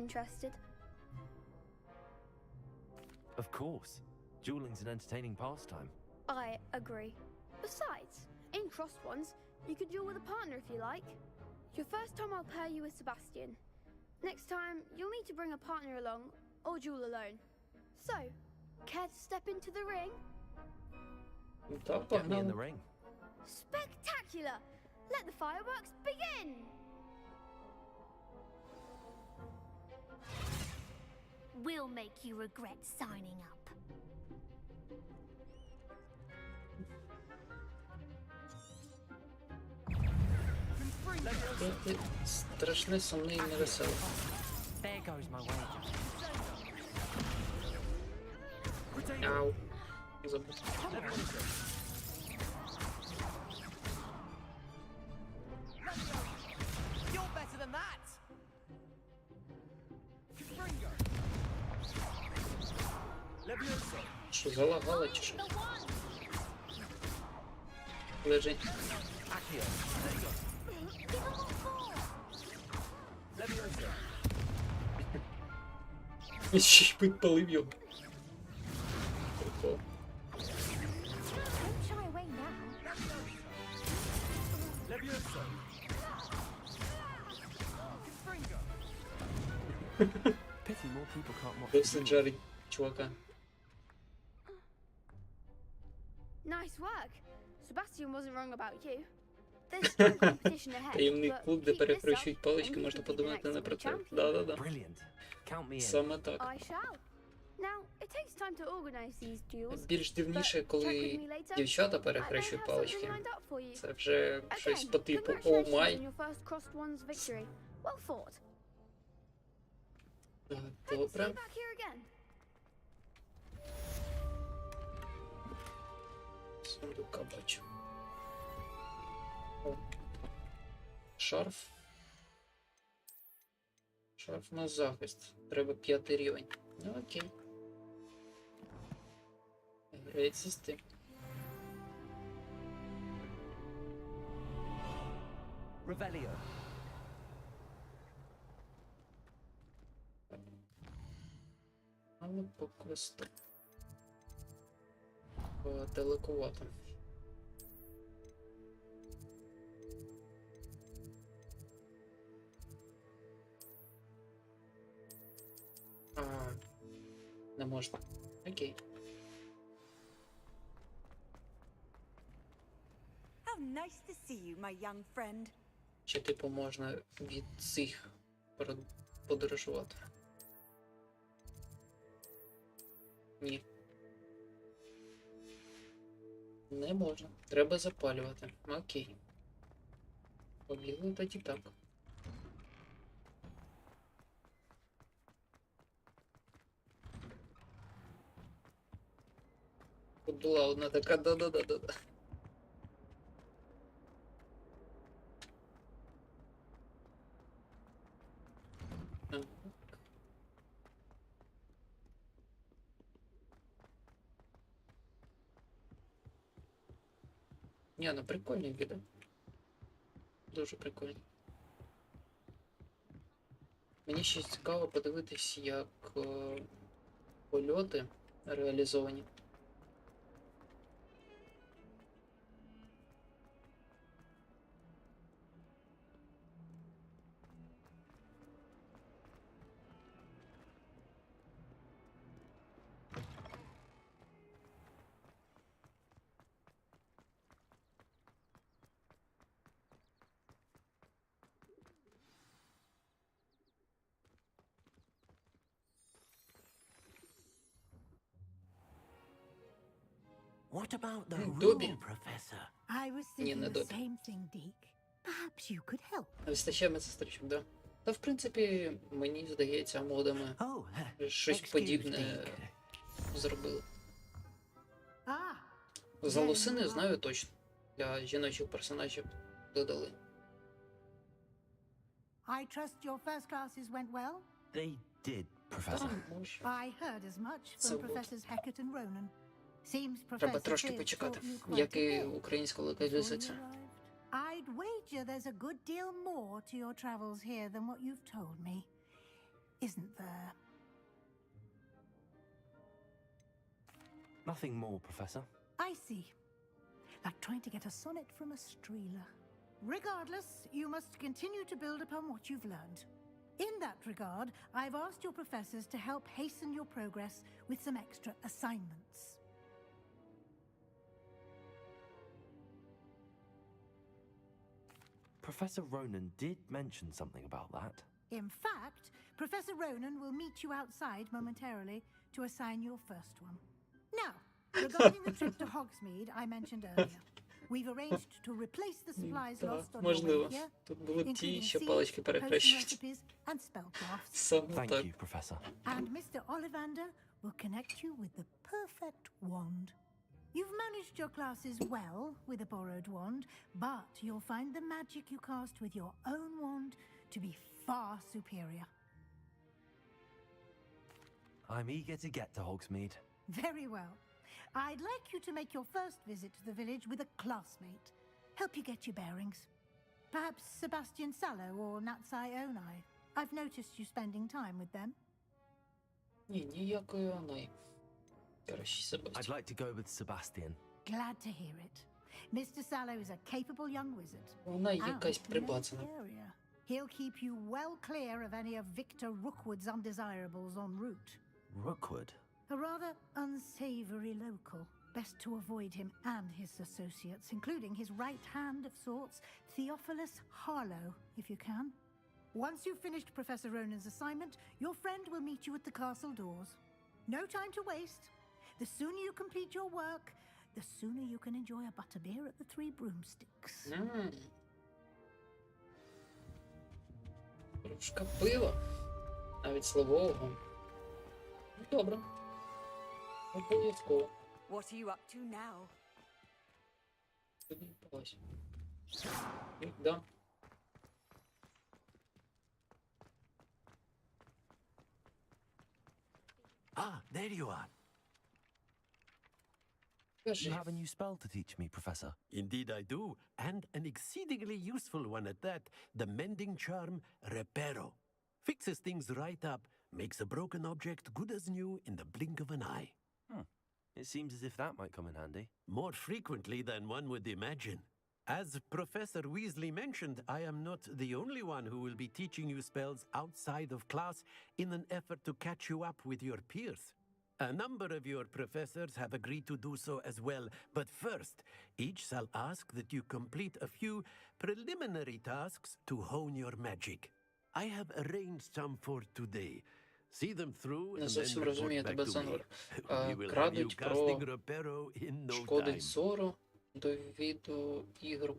Interested? Of course. Dueling's an entertaining pastime. I agree. Besides, in crossed ones, you could duel with a partner if you like. Your first time I'll pair you with Sebastian. Next time, you'll need to bring a partner along, or duel alone. So, care to step into the ring? Get me in the ring. Spectacular! Let the fireworks begin! We'll make you regret signing up. Ти страшне, сумне і невеселе. There goes my wager. Ау. Забув. You're better than that! Що, залагало чи що? Лежи. Ще й підпалив його. Прикол. Don't shy away now. Pity more people can't watch. Досить жарить чувака. Nice work. Sebastian wasn't wrong about you. There's strong competition ahead, Таємний but клуб, де keep this up перехрещують and палички, you можна could be the подумати next не про world це. champion. Да-да-да. Brilliant. Count me in. Саме так. I shall. Now, it takes time to organize these duels. Більш дивніше, but check with коли me later. дівчата I may перехрещують have палички. something lined up for you. Це вже щось Again, по типу «О congratulations on май». your first crossed ones victory. Well fought. Так, See you добре. back here again. Сундука бачу. О. Шарф. Шарф на захист. Треба 5 рівень. Ну окей. Great system. Revelio. Але по квесту. Далековато. Не можна. Окей. How nice to see you, my young friend. Чи типу можна від цих подорожувати? Ні. Не можна. Треба запалювати. Окей. Побігли тоді так. Тут була одна така да-да-да-да-да. Ні, ну прикольні відео. Дуже прикольні. Мені ще цікаво подивитись, як польоти реалізовані. What about the Dobby. rule, Professor? I was Ні, thinking не the Добі. same thing, Deke. Perhaps you could help. Вистачає медсестричок, да? Та в принципі, мені здається, модами щось подібне зробили. За Лусини знаю точно. Для жіночих персонажів додали. I trust your first classes went well? They did, Professor. I heard as much Це from вот. Professors Hecat and Ronan. Seems Треба Professor трошки Fizz почекати, taught you quite як a і bit українська before you локалізація. arrived. I'd wager there's a good deal more to your travels here than what you've told me. Isn't there? Nothing more, Professor. I see. Like trying to get a sonnet from a streeler. Regardless, you must continue to build upon what you've learned. In that regard, I've asked your professors to help hasten your progress with some extra assignments. Professor Ronan did mention something about that. In fact, Professor Ronan will meet you outside momentarily to assign your first one. Now, regarding the trip to Hogsmeade I mentioned earlier, we've arranged to replace the supplies lost on your way Можливо. here, Тут були ті, including що seeds, палички potion перехрещують. recipes, and spellcrafts. Саме Thank так. you, Professor. And Mr. Ollivander will connect you with the perfect wand. You've managed your classes well with a borrowed wand, but you'll find the magic you cast with your own wand to be far superior. I'm eager to get to Hogsmeade. Very well. I'd like you to make your first visit to the village with a classmate. Help you get your bearings. Perhaps Sebastian Sallow or Natsai Onai. I've noticed you spending time with them. Ні, ніякої Онай. Краще I'd Себастьян. like to go with Sebastian. Glad to hear it. Mr. Sallow is a capable young wizard. Вона and якась knows прибацана. the area. He'll keep you well clear of any of Victor Rookwood's undesirables en route. Rookwood? A rather unsavory local. Best to avoid him and his associates, including his right hand of sorts, Theophilus Harlow, if you can. Once you've finished Professor Ronan's assignment, your friend will meet you at the castle doors. No time to waste. The sooner you complete your work, the sooner you can enjoy a butterbeer at the Three Broomsticks. Кружка пива. Навіть словового. Ну, добре. Обов'язково. What are you up to now? Сподіваюся. Да. Ah, there you are. You have a new spell to teach me, Professor. Indeed I do, and an exceedingly useful one at that. The mending charm, Reparo. Fixes things right up, makes a broken object good as new in the blink of an eye. It seems as if that might come in handy. More frequently than one would imagine. As Professor Weasley mentioned, I am not the only one who will be teaching you spells outside of class in an effort to catch you up with your peers. A number of your professors have agreed to do so as well, but first, each shall ask that you complete a few preliminary tasks to hone your magic. I have arranged some for today. See them through Не and зовсім then розумію report back тебе, to me. Занур. We will have you Крадуть casting про Reparo in no шкодить time. зору до відеоігр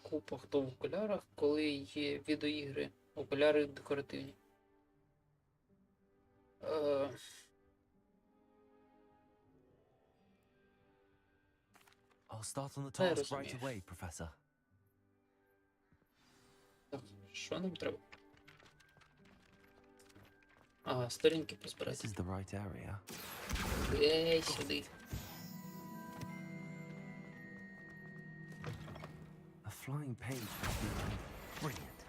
купа хто в окулярах, коли є відеоігри, окуляри декоративні. I'll start on the Та я task right розумію. away, Professor. Так, що нам треба? Ага, сторінки This позбирати. is the right area. Ей, сюди. A flying page would be brilliant.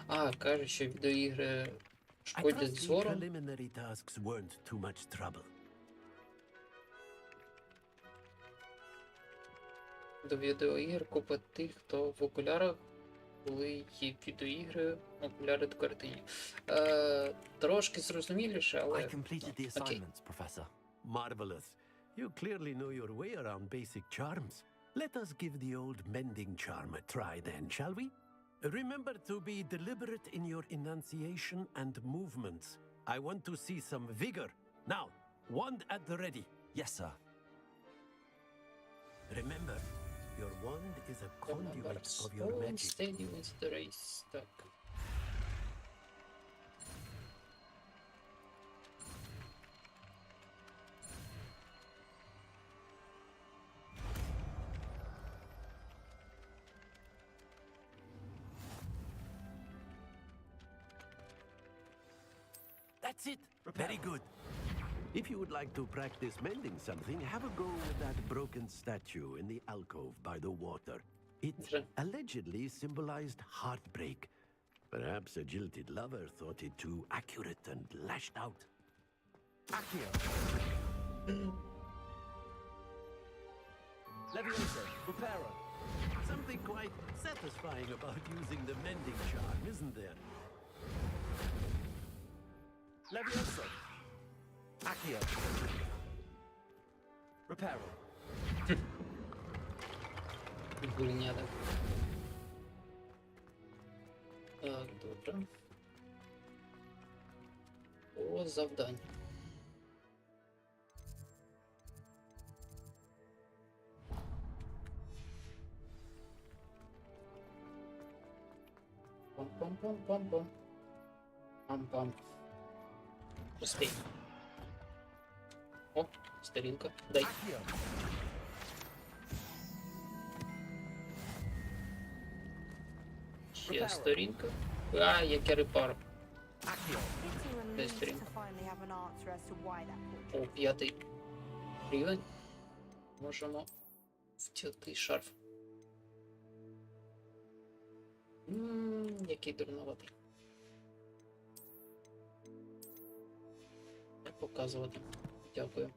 А, каже, що відеоігри I шкодять trust the зору. preliminary tasks weren't too much trouble. До відеоігр купа тих, хто в окулярах, коли є відеоігри, окуляри декоративні. Трошки зрозуміліше, але... I completed the Окей. assignments, Professor. Marvelous. You clearly know your way around basic charms. Let us give the old mending charm a try then, shall we? Remember to be deliberate in your enunciation and movements. I want to see some vigor. Now, wand at the ready. Yes, sir. Remember, your wand is a conduit of your Slow and magic. steady wins the race. Так. That's it. Very good. If you would like to practice mending something, have a go with that broken statue in the alcove by the water. It allegedly symbolized heartbreak. Perhaps a jilted lover thought it too accurate and lashed out. Accio. Leviosa. Reparo. Something quite satisfying about using the mending charm, isn't there? Leviosa. Accio. Reparo. Гульняда. Так, добре. О, завдання. Пам-пам-пам-пам-пам. Пам-пам. Пустий. О, сторінка. Дай. Ще сторінка. А, яке репаро. Де сторінка? О, 5-й рівень. Можемо втягти шарф. Який дурноватий. Не показувати. Дякую.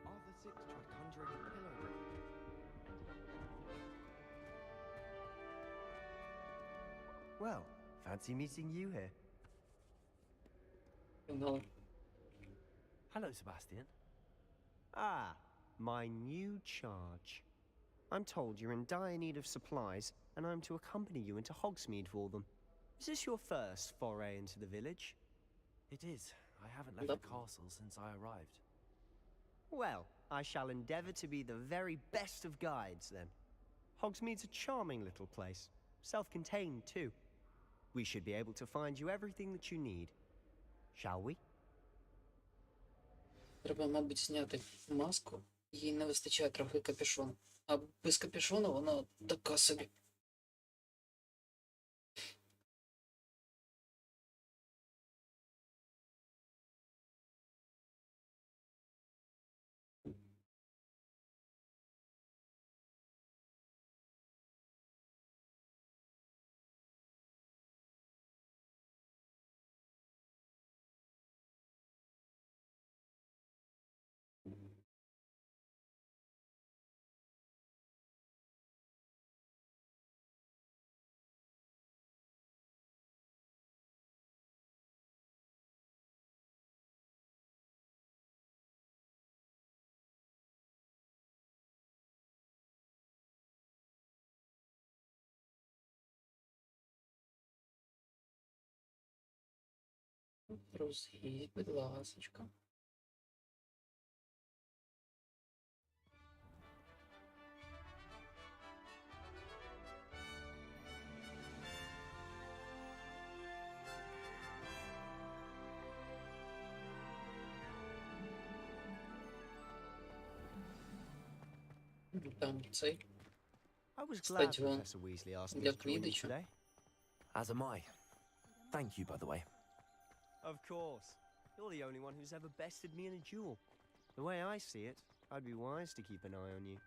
Arthur 6 tried conjuring a pillow brick. Well, fancy meeting you here. No. Hello, Sebastian. Ah, my new charge. I'm told you're in dire need of supplies, and I'm to accompany you into Hogsmeade for them. Is this your first foray into the village? It is. I haven't left the castle since I arrived. Well, I shall endeavour to be the very best of guides, then. Hogsmeade's a charming little place. Self-contained, too. We should be able to find you everything that you need. Shall we? Треба, мабуть, зняти маску. Їй не вистачає трохи капюшону. А без капюшону вона така собі. Розгідь, будь ласочка. Там цей I was glad стадіон Professor Weasley asked me для to join you квіддичу. today. As am I. Thank you, by the way. Of course. You're the only one who's ever bested me in a duel. The way I see it, I'd be wise to keep an eye on you.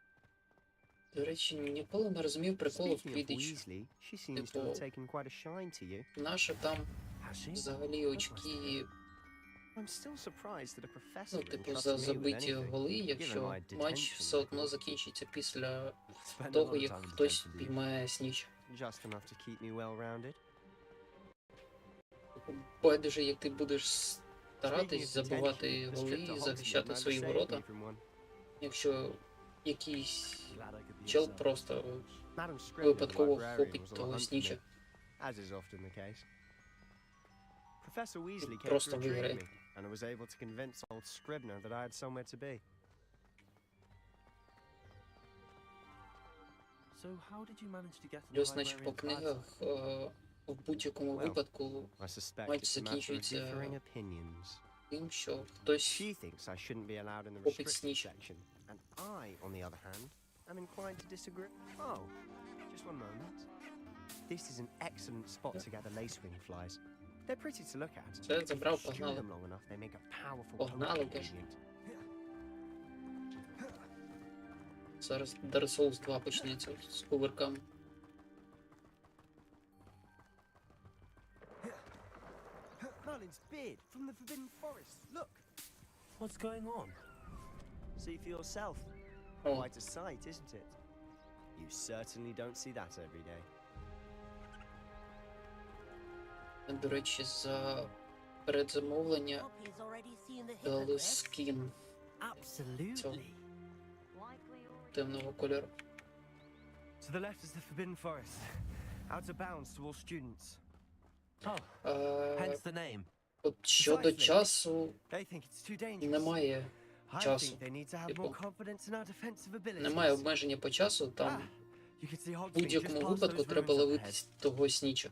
До речі, ніколи не розумів приколу в Speaking of квіддичі. Weasley, she seems to have taken quite a shine to you. Наше там взагалі очки, I'm still surprised that a professor ну, типу, entrusts за me with забиті anything, голи, given якщо my матч detention все одно record. закінчиться після Spend a того, lot of як time in хтось detention, do you? піймає сніч. Just enough to keep me well-rounded. Байдуже, як ти будеш Speaking старатись of забивати detention, the голи trip to і Hogsmeade захищати might have свої saved ворота, me from one. якщо якийсь Glad I could be чел yourself. просто Madam Scribner, the випадково librarian, вхопить was on the того hunt for сніча. me, as is often the case. Professor Weasley came to Просто retrieve виграє. me, and I was able to convince old Scribner that I had somewhere to be. So how did you manage to get to the Плюс, наче по librarian's bad книгах, side? в будь-якому Well, випадку I suspect матч it's a matter of закінчується differing opinions. тим, що хтось She thinks I shouldn't be allowed in the купить restricted сніч. section, and I, on the other hand, am inclined to disagree. Oh, just one moment. This is an excellent spot to get the lacewing flies. They're pretty to look at. Все, If you забрав, stew погнали. them long enough, they make a powerful Погнали, potent кажу. ingredient. Зараз Dark Souls 2 почнеться з кувырками. Merlin's beard from the Forbidden Forest. Look. What's going on? See for yourself. Oh. Quite a sight, isn't it? You certainly don't see that every day. До речі, за передзамовлення дали скін цього темного кольору. To the left is the Forbidden Forest. Out of bounds to all students. Hence the name. От щодо часу They think it's too dangerous. немає I часу. think they need to have Типу, more confidence in our defensive abilities. немає обмеження по часу, там You can see в Hogsmeade будь-якому just past випадку those треба ruins up ловити ahead. того сніча.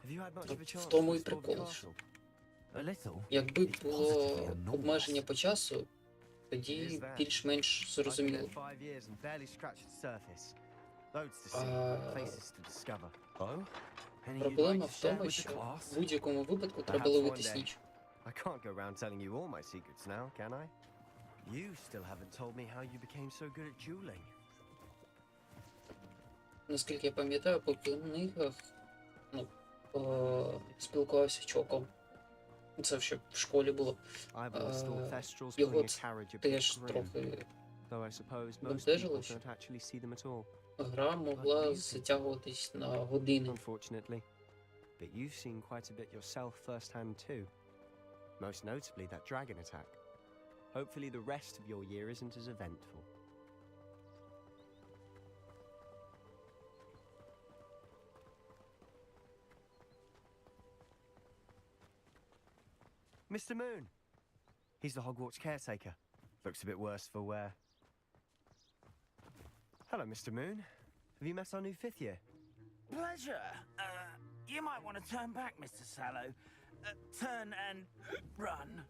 Have you had much of a chance В тому to і explore the прикол, що castle? A little. якби було обмеження по часу, тоді Is that? більш-менш I've been зрозуміло. there 5 years and barely scratched the surface. Loads to see, А places to discover. Oh? Any you'd like проблема to в share тому, with the що class? в будь-якому випадку треба Perhaps ловити one day. сніч. I can't go around telling you all my secrets now, can I? You still haven't told me how you became so good at dueling. Наскільки я пам'ятаю, по книгах, ну, спілкувався з чоком. Це ще в школі було. I've always thought Thestrals Його pulling a carriage a bit теж grim, трохи though I suppose most people бентежило, що don't actually see them at all. гра могла затягуватись на години. Unfortunately. But you've seen quite a bit yourself firsthand too. Most notably that dragon attack. Hopefully the rest of your year isn't as eventful. Mr. Moon! He's the Hogwarts caretaker. Looks a bit worse for wear. Hello, Mr. Moon. Have you met our new 5th year? Pleasure. You might want to turn back, Mr. Sallow. Turn and run.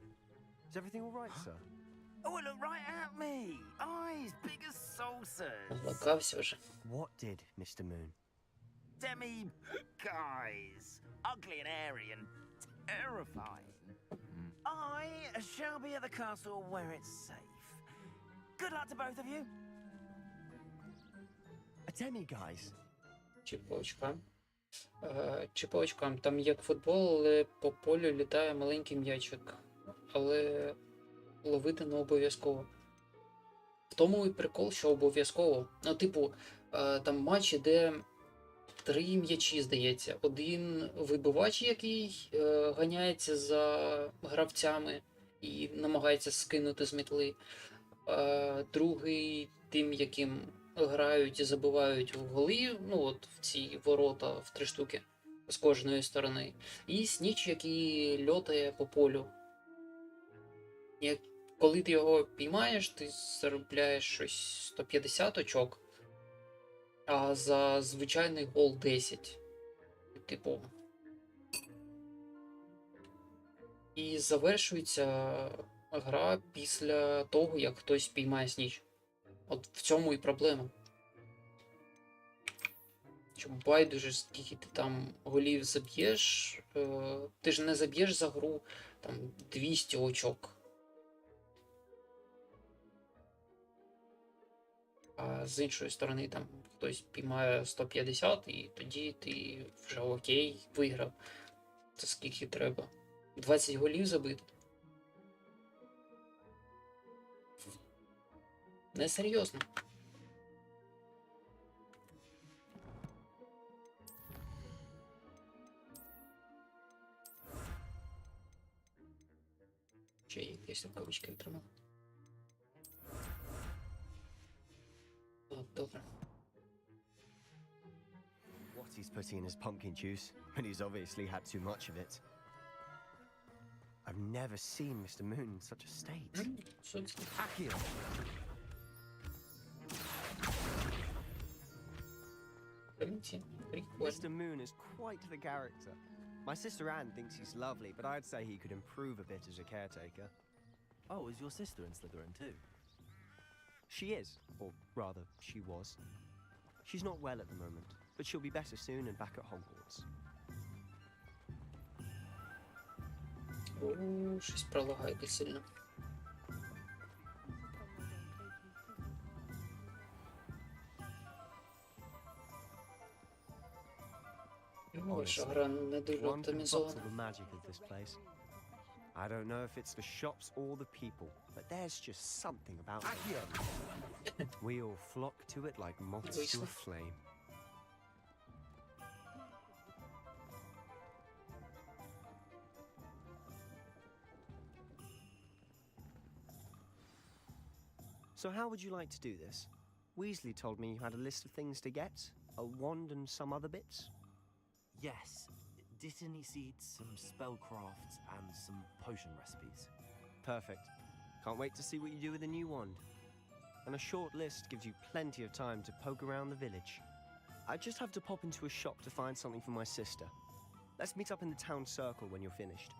Is everything all right, sir? Oh, look right at me. Eyes big as saucers. Злякався вже. What did, Mr. Moon? Demi guys. Ugly and airy and terrifying. I shall be at the castle where it's safe. Good luck to both of you. A demi-guise? Чіпочка. Чіпочка. Там як футбол, але по полю літає маленький м'ячик. Але ловити не обов'язково. В тому і прикол, що обов'язково. Ну, типу, там матч іде 3 м'ячі, здається. Один вибивач, який ганяється за гравцями і намагається скинути з мітли. Другий тим, яким грають і забивають в голи, ну от в ці ворота, в 3 штуки з кожної сторони. І сніч, який льотає по полю. Коли ти його піймаєш, ти заробляєш щось 150 очок, а за звичайний гол 10. Типу. І завершується гра після того, як хтось піймає сніч. От в цьому і проблема. Що байдуже, скільки ти там голів заб'єш, ти ж не заб'єш за гру там 200 очок. А з іншої сторони там хтось піймає 150, і тоді ти вже окей, виграв. Це скільки треба? 20 голів забити? Несерйозно. Ще якісь рукавички отримав. Добре. What he's putting in his pumpkin juice, and he's obviously had too much of it. I've never seen Mr. Moon in such a state. Accio! Mr. Moon is quite the character. My sister Anne thinks he's lovely, but I'd say he could improve a bit as a caretaker. Oh, is your sister in Slytherin too? She is, or rather, she was. She's not well at the moment, but she'll be better soon and back at Hogwarts. Щось пролагає сильно. Ваша гра не дуже оптимізована. I don't know if it's the shops or the people, but there's just something about it. We all flock to it like moths to a flame. So how would you like to do this? Weasley told me you had a list of things to get, a wand and some other bits. Yes. Dittany seeds, some spellcrafts, and some potion recipes. Perfect. Can't wait to see what you do with the new wand. And a short list gives you plenty of time to poke around the village. I just have to pop into a shop to find something for my sister. Let's meet up in the town circle when you're finished.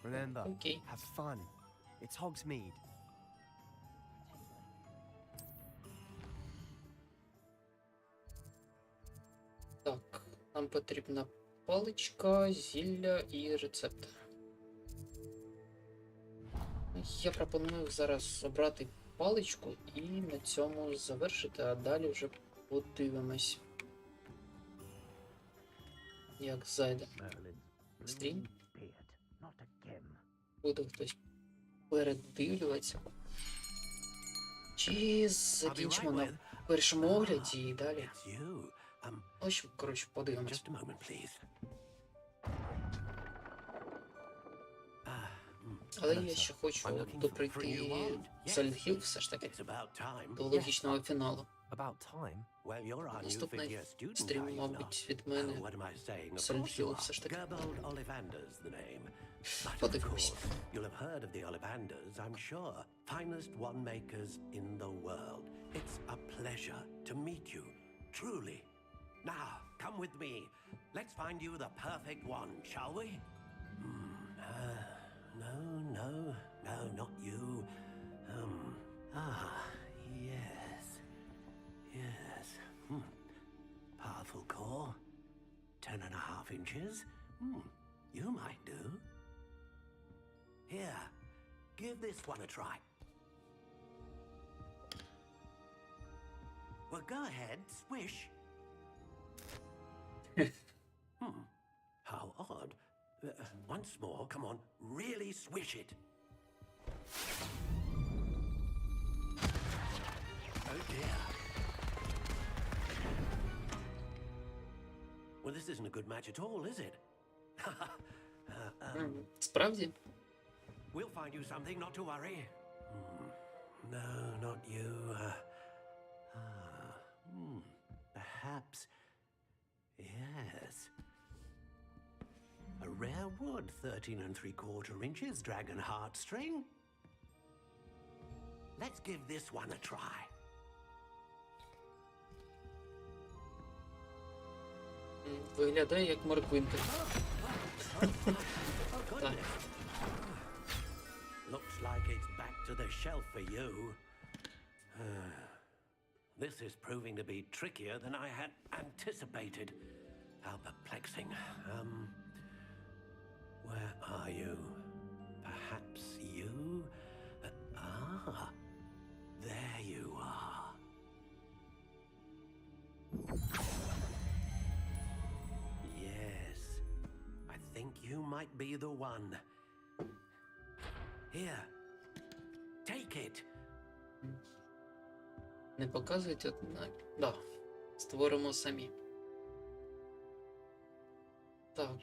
Remember, have fun. It's Hogsmeade. Так, нам потрібна паличка, зілля і рецепт. Я пропоную зараз обрати паличку і на цьому завершити, а далі вже подивимось, як зайде стрім. Буде хтось передивлюватися. Чи закінчимо на першому огляді і далі? Ось, коротше, подивимось. Але я ще хочу доприйти Silent Hill все ж таки до логічного фіналу. Наступний стрім, мабуть, від мене Silent Hill все ж таки. Подивимось. You'll have heard of the Ollivanders, I'm sure. Finest wand makers in the world. It's a pleasure to meet you, truly. Now, come with me. Let's find you the perfect one, shall we? No, not you. Yes. Powerful core. 10.5 inches. You might do. Here, give this one a try. Well, go ahead, swish. How odd. Once more, come on, really swish it. Oh dear. Well, this isn't a good match at all, is it? Справді? We'll find you something, not to worry. No, not you. Perhaps. Yes. A rare wood, 13 3/4 inches, dragon heartstring. Let's give this one a try. Виглядає як морквинка. Так. Looks like it's back to the shelf for you. This is proving to be trickier than I had anticipated. How perplexing. Where are you? Perhaps you? There you are. Yes, I think you might be the one. Here, take it. Не показують однак. Да. Створимо самі. Так.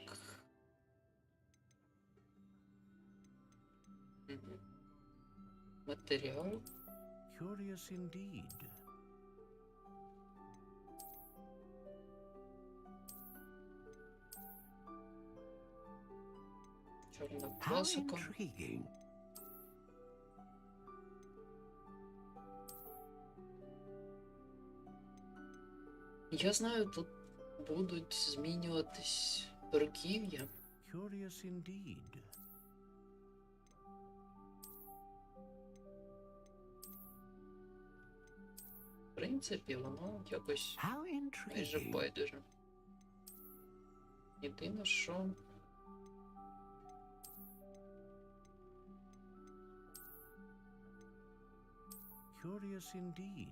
Матеріал. Curious indeed. Чорна How класика. intriguing. Я знаю, тут будуть змінюватись руків'я. Curious indeed. В принципі, воно якось майже байдуже. Єдине, що... Curious indeed.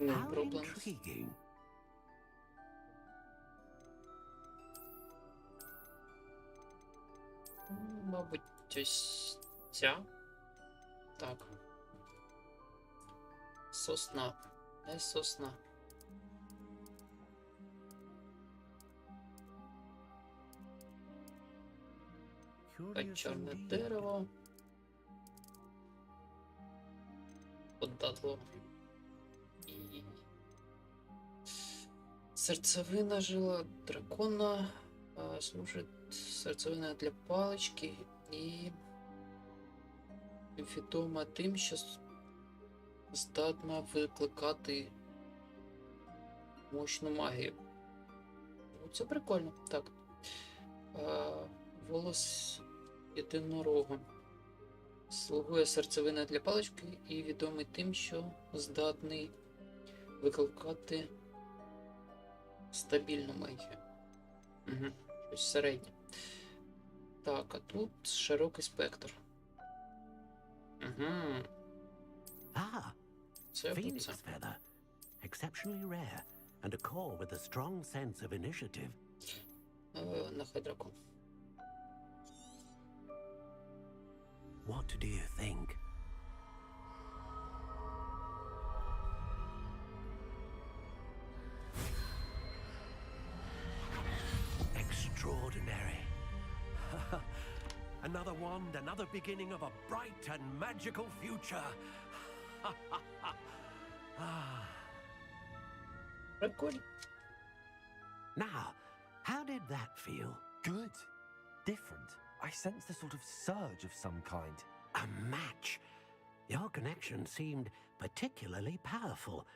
No How problems. intriguing. Мабуть, ось ця. Так. Сосна. Не сосна. Curious Чорне indeed. дерево. Податло. І... Серцевина жила дракона. Служить серцевина для палички і відома тим, що здатна викликати мощну магію. Це прикольно. Так. Волос єдинорога. Слугує серцевина для палички і відомий тим, що здатний викликати стабільну магію. Угу. Щось середнє. Так, а тут широкий спектр. Угу. Це або Phoenix це. feather. Exceptionally rare. And a core with a strong sense of initiative. Нехай дракон. What do you think? Extraordinary. Another wand, another beginning of a bright and magical future. Прикольно. Now, how did that feel? Good. Different. I sensed a sort of surge of some kind. A match. Your connection seemed particularly powerful.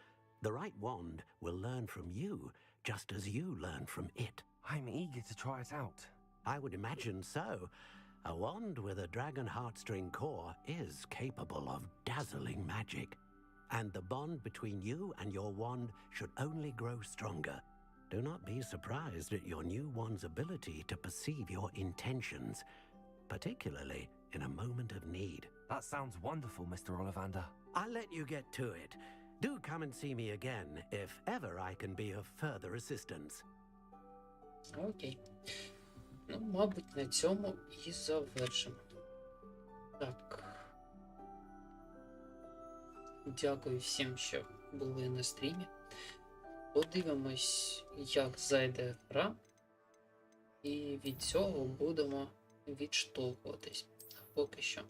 The right wand will learn from you, just as you learn from it. I'm eager to try it out. I would imagine so. A wand with a dragon heartstring core is capable of dazzling magic. And the bond between you and your wand should only grow stronger. Do not be surprised at your new wand's ability to perceive your intentions, particularly in a moment of need. That sounds wonderful, Mr. Ollivander. I'll let you get to it. Do come and see me again if ever I can be of further assistance. Окей. Ну, мабуть, на цьому і завершимо. Так. Дякую всім, що були на стрімі. Подивимось, як зайде гра. І від цього будемо відштовхуватись. Поки що.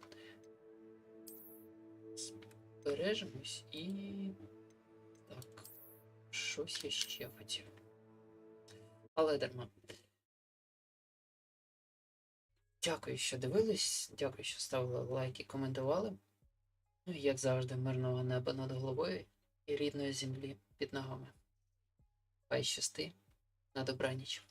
Збережемось і... Так. Щось я ще хотів. Але дарма. Дякую, що дивились. Дякую, що ставили лайки, коментували. Ну і, як завжди, мирного неба над головою і рідної землі під ногами. Хай щасти. На добраніч.